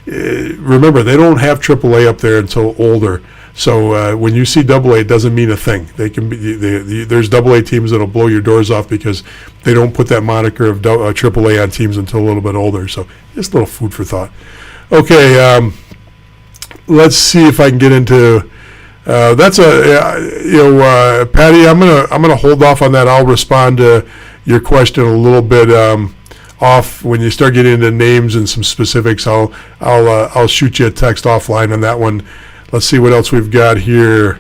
remember they don't have AAA up there until older. So when you see AA, it doesn't mean a thing. There's AA teams that'll blow your doors off because they don't put that moniker of AAA on teams until a little bit older. So just a little food for thought. Okay, let's see if I can get into. That's Patty. I'm gonna hold off on that. I'll respond to your question a little bit off when you start getting into names and some specifics. I'll shoot you a text offline on that one. Let's see what else we've got here.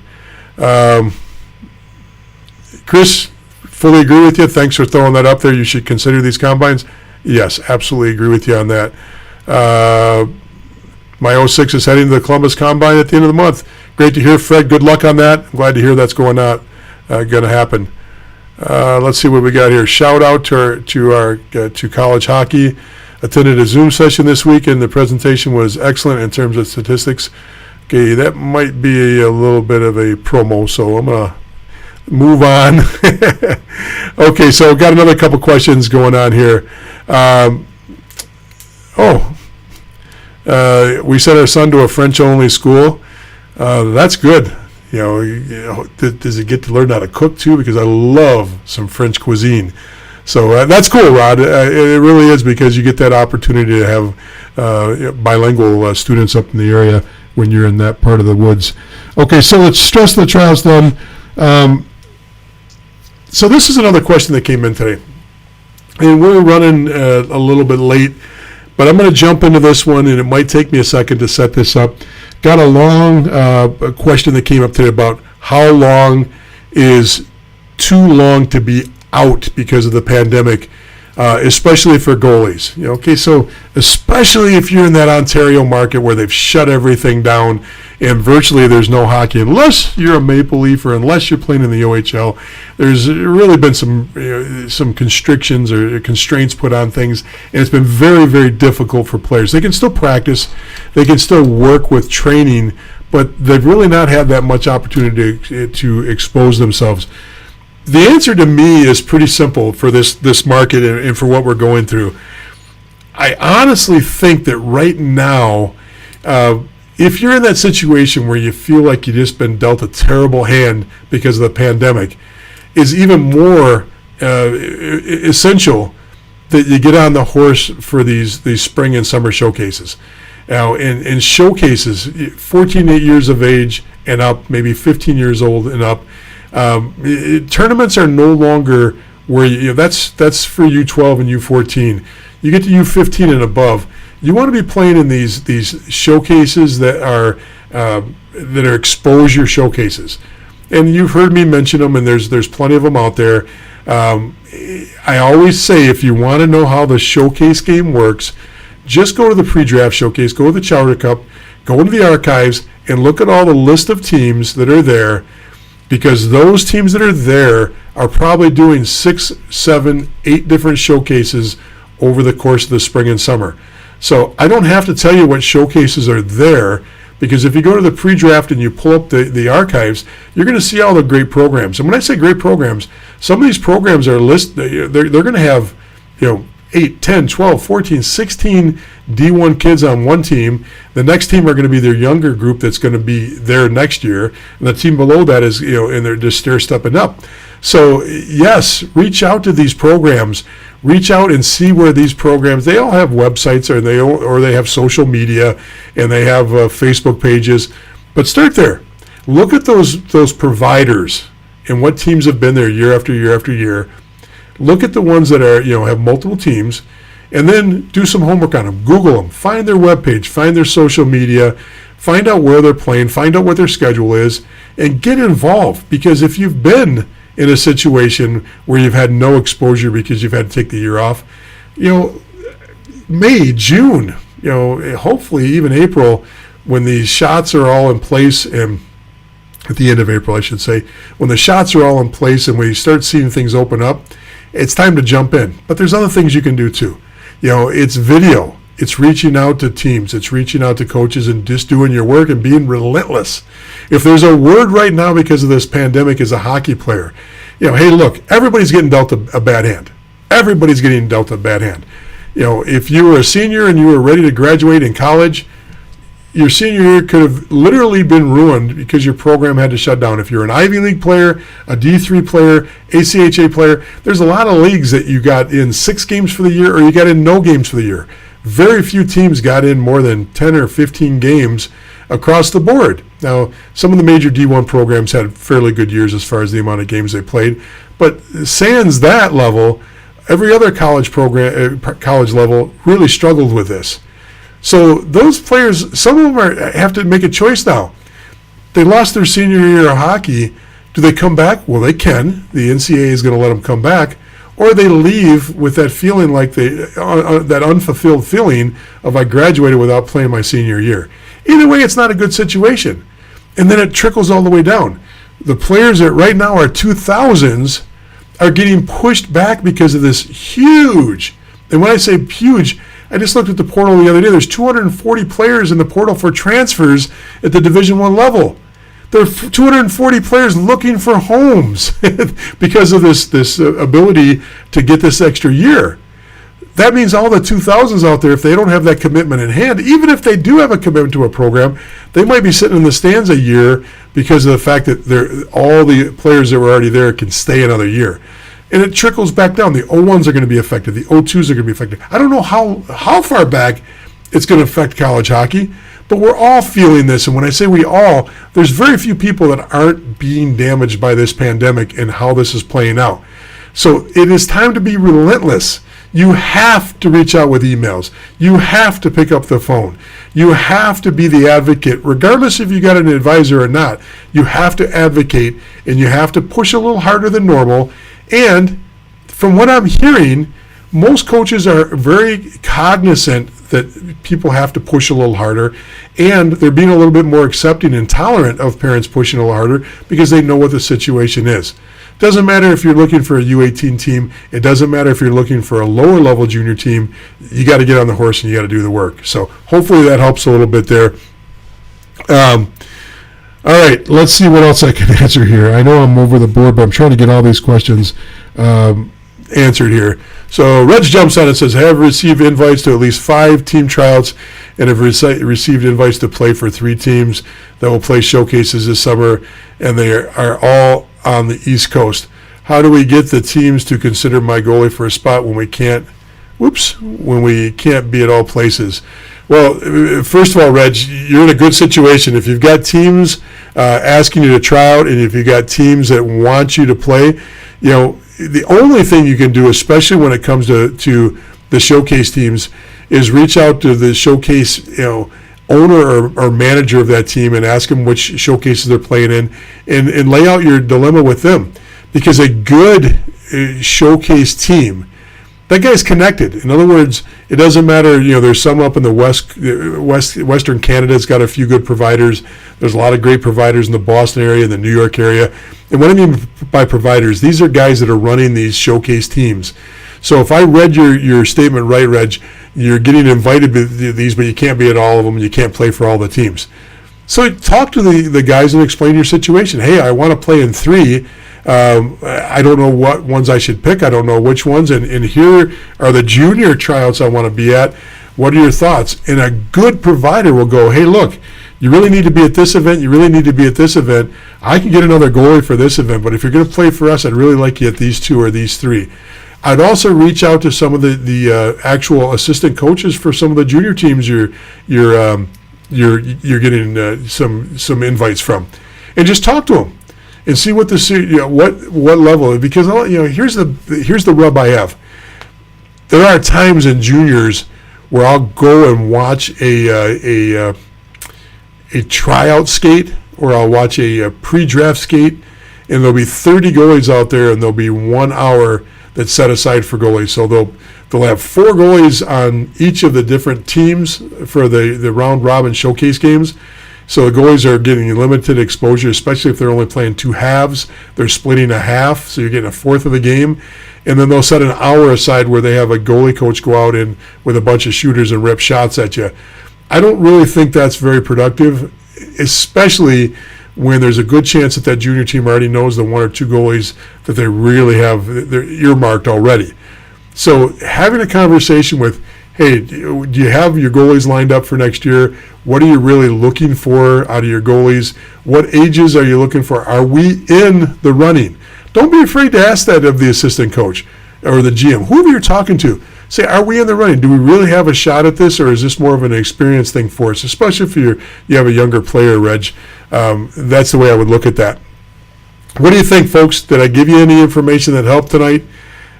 Chris, fully agree with you. Thanks for throwing that up there. You should consider these combines. Yes, absolutely agree with you on that. My 06 is heading to the Columbus Combine at the end of the month. Great to hear, Fred. Good luck on that. I'm glad to hear that's going to happen. Let's see what we got here. Shout out to college hockey. Attended a Zoom session this week, and the presentation was excellent in terms of statistics. Okay, that might be a little bit of a promo, so I'm going to move on. Okay, so got another couple questions going on here. We sent our son to a French-only school. That's good. Does he get to learn how to cook too? Because I love some French cuisine. So that's cool, Rod. It really is, because you get that opportunity to have bilingual students up in the area when you're in that part of the woods. Okay, so let's stress the trials then. So this is another question that came in today. And we're running a little bit late, but I'm going to jump into this one, and it might take me a second to set this up. Got a long question that came up today about how long is too long to be out because of the pandemic, especially for goalies. Okay, so especially if you're in that Ontario market where they've shut everything down and virtually there's no hockey, unless you're a Maple Leaf or unless you're playing in the OHL. There's really been some constrictions or constraints put on things, and it's been very, very difficult for players. They can still practice, they can still work with training, but they've really not had that much opportunity to expose themselves. The answer to me is pretty simple for this market and for what we're going through. I honestly think that right now, if you're in that situation where you feel like you've just been dealt a terrible hand because of the pandemic, is even more essential that you get on the horse for these spring and summer showcases. Now, in showcases, 14 years of age and up, maybe 15 years old and up, tournaments are no longer where that's for U12 and U14. You get to U15 and above. You want to be playing in these showcases that are exposure showcases, and you've heard me mention them, and there's plenty of them out there. I always say, if you want to know how the showcase game works, just go to the pre-draft showcase, go to the Chowder Cup, go into the archives, and look at all the list of teams that are there. Because those teams that are there are probably doing 6, 7, 8 different showcases over the course of the spring and summer. So I don't have to tell you what showcases are there, Because if you go to the pre-draft and you pull up the archives, you're going to see all the great programs. And when I say great programs, some of these programs are listed. They're going to have, 8, 10, 12, 14, 16 D1 kids on one team. The next team are going to be their younger group that's going to be there next year. And the team below that is, and they're just stepping up. So, yes, reach out to these programs. Reach out and see where these programs, they all have websites or they have social media and they have Facebook pages. But start there. Look at those providers and what teams have been there year after year after year. Look at the ones that are, have multiple teams, and then do some homework on them. Google them. Find their webpage. Find their social media. Find out where they're playing. Find out what their schedule is, and get involved. Because if you've been in a situation where you've had no exposure because you've had to take the year off, May, June, hopefully even April, when these shots are all in place, and at the end of April, I should say, when the shots are all in place and we start seeing things open up, it's time to jump in. But there's other things you can do too. It's video. It's reaching out to teams. It's reaching out to coaches and just doing your work and being relentless. If there's a word right now because of this pandemic as a hockey player, hey, look, everybody's getting dealt a bad hand. Everybody's getting dealt a bad hand. If you were a senior and you were ready to graduate in college, your senior year could have literally been ruined because your program had to shut down. If you're an Ivy League player, a D3 player, ACHA player, there's a lot of leagues that you got in 6 games for the year or you got in no games for the year. Very few teams got in more than 10 or 15 games across the board. Now, some of the major D1 programs had fairly good years as far as the amount of games they played, but sans that level, every other college program, college level really struggled with this. So those players, some of them have to make a choice now. They lost their senior year of hockey. Do they come back? Well, they can. The NCAA is going to let them come back. Or they leave with that feeling like that unfulfilled feeling of I graduated without playing my senior year. Either way, it's not a good situation. And then it trickles all the way down. The players that right now are 2000s are getting pushed back because of this huge, and when I say huge, I just looked at the portal the other day. There's 240 players in the portal for transfers at the Division I level. There are 240 players looking for homes because of this ability to get this extra year. That means all the 2000s out there, if they don't have that commitment in hand, even if they do have a commitment to a program, they might be sitting in the stands a year because of the fact that all the players that were already there can stay another year. And it trickles back down. The 01s are going to be affected. The 02s are going to be affected. I don't know how far back it's going to affect college hockey, but we're all feeling this. And when I say we all, there's very few people that aren't being damaged by this pandemic and how this is playing out. So it is time to be relentless. You have to reach out with emails. You have to pick up the phone. You have to be the advocate, regardless if you got an advisor or not. You have to advocate, and you have to push a little harder than normal. And from what I'm hearing, most coaches are very cognizant that people have to push a little harder, and they're being a little bit more accepting and tolerant of parents pushing a little harder because they know what the situation is. Doesn't matter if you're looking for a U18 team. It doesn't matter if you're looking for a lower level junior team. You got to get on the horse and you got to do the work. So hopefully that helps a little bit there. All right, let's see what else I can answer here. I know I'm over the board, but I'm trying to get all these questions answered here. So Reg jumps on and says, have received invites to at least 5 team tryouts and have received invites to play for 3 teams that will play showcases this summer, and they are all on the East Coast. How do we get the teams to consider my goalie for a spot when we can't be at all places? Well, first of all, Reg, you're in a good situation. If you've got teams asking you to try out, and if you've got teams that want you to play, the only thing you can do, especially when it comes to the showcase teams, is reach out to the showcase, owner or manager of that team and ask them which showcases they're playing in, and lay out your dilemma with them. Because a good showcase team, that guy's connected. In other words, it doesn't matter, there's some up in the Western Canada's got a few good providers. There's a lot of great providers in the Boston area, the New York area. And what I mean by providers, these are guys that are running these showcase teams. So if I read your statement right, Reg, you're getting invited to these, but you can't be at all of them, and you can't play for all the teams. So talk to the guys and explain your situation. Hey, I want to play in 3. I don't know what ones I should pick. I don't know which ones. And here are the junior tryouts I want to be at. What are your thoughts? And a good provider will go, hey, look, you really need to be at this event. You really need to be at this event. I can get another goalie for this event, but if you're going to play for us, I'd really like you at these 2 or these 3. I'd also reach out to some of the actual assistant coaches for some of the junior teams you're getting some invites from, and just talk to them and see what what level. Because here's the rub I have. There are times in juniors where I'll go and watch a tryout skate, or I'll watch a pre-draft skate, and there'll be 30 goalies out there, and there'll be 1 hour that's set aside for goalies. So they'll have 4 goalies on each of the different teams for the round robin showcase games. So the goalies are getting limited exposure, especially if they're only playing 2 halves. They're splitting a half, so you're getting a fourth of the game. And then they'll set an hour aside where they have a goalie coach go out in with a bunch of shooters and rip shots at you. I don't really think that's very productive, especially when there's a good chance that junior team already knows the 1 or 2 goalies that they really have, they're earmarked already. So having a conversation with, hey, do you have your goalies lined up for next year? What are you really looking for out of your goalies? What ages are you looking for? Are we in the running? Don't be afraid to ask that of the assistant coach or the GM, whoever you're talking to. Say, are we in the running? Do we really have a shot at this, or is this more of an experience thing for us? Especially if you have a younger player, Reg. That's the way I would look at that. What do you think, folks? Did I give you any information that helped tonight?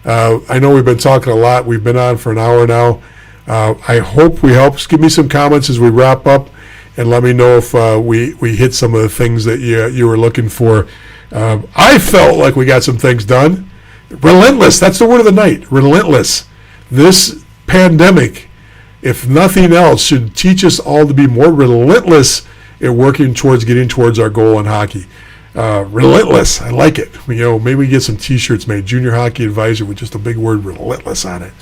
I know we've been talking a lot. We've been on for an hour now. I hope we helped. Give me some comments as we wrap up, and let me know if we hit some of the things that you were looking for. I felt like we got some things done. Relentless. That's the word of the night. Relentless. This pandemic, if nothing else, should teach us all to be more relentless in working towards getting towards our goal in hockey. Relentless. I like it. Maybe we get some T-shirts made. Junior Hockey Advisor with just a big word relentless on it.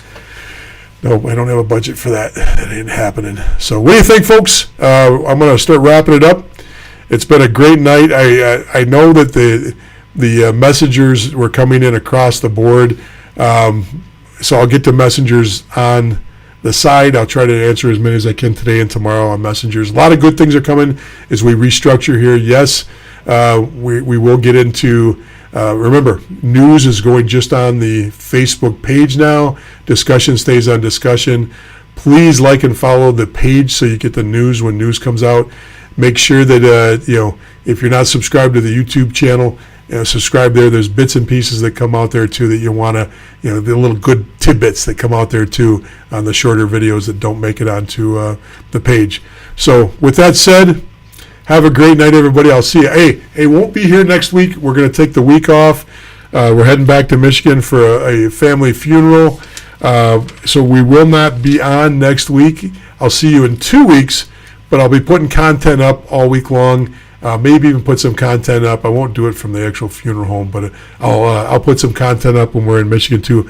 No, I don't have a budget for that. That ain't happening. So what do you think, folks? I'm going to start wrapping it up. It's been a great night. I know that the messengers were coming in across the board. So I'll get the messengers on the side. I'll try to answer as many as I can today and tomorrow on messengers. A lot of good things are coming as we restructure here. Yes, we will get into, remember, news is going just on the Facebook page now. Discussion stays on discussion. Please like and follow the page so you get the news when news comes out. Make sure that, if you're not subscribed to the YouTube channel, subscribe there. There's bits and pieces that come out there too that you want to, the little good tidbits that come out there too on the shorter videos that don't make it onto the page. So with that said, have a great night, everybody. I'll see you. Hey, won't be here next week. We're going to take the week off. We're heading back to Michigan for a family funeral. So we will not be on next week. I'll see you in 2 weeks, but I'll be putting content up all week long. Maybe even put some content up. I won't do it from the actual funeral home, but I'll put some content up when we're in Michigan too.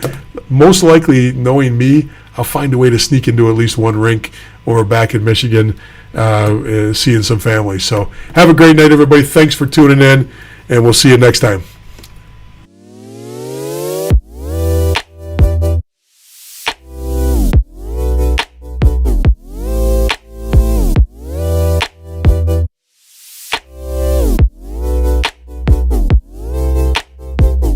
Most likely, knowing me, I'll find a way to sneak into at least one rink when we're back in Michigan, seeing some family. So have a great night, everybody. Thanks for tuning in, and we'll see you next time.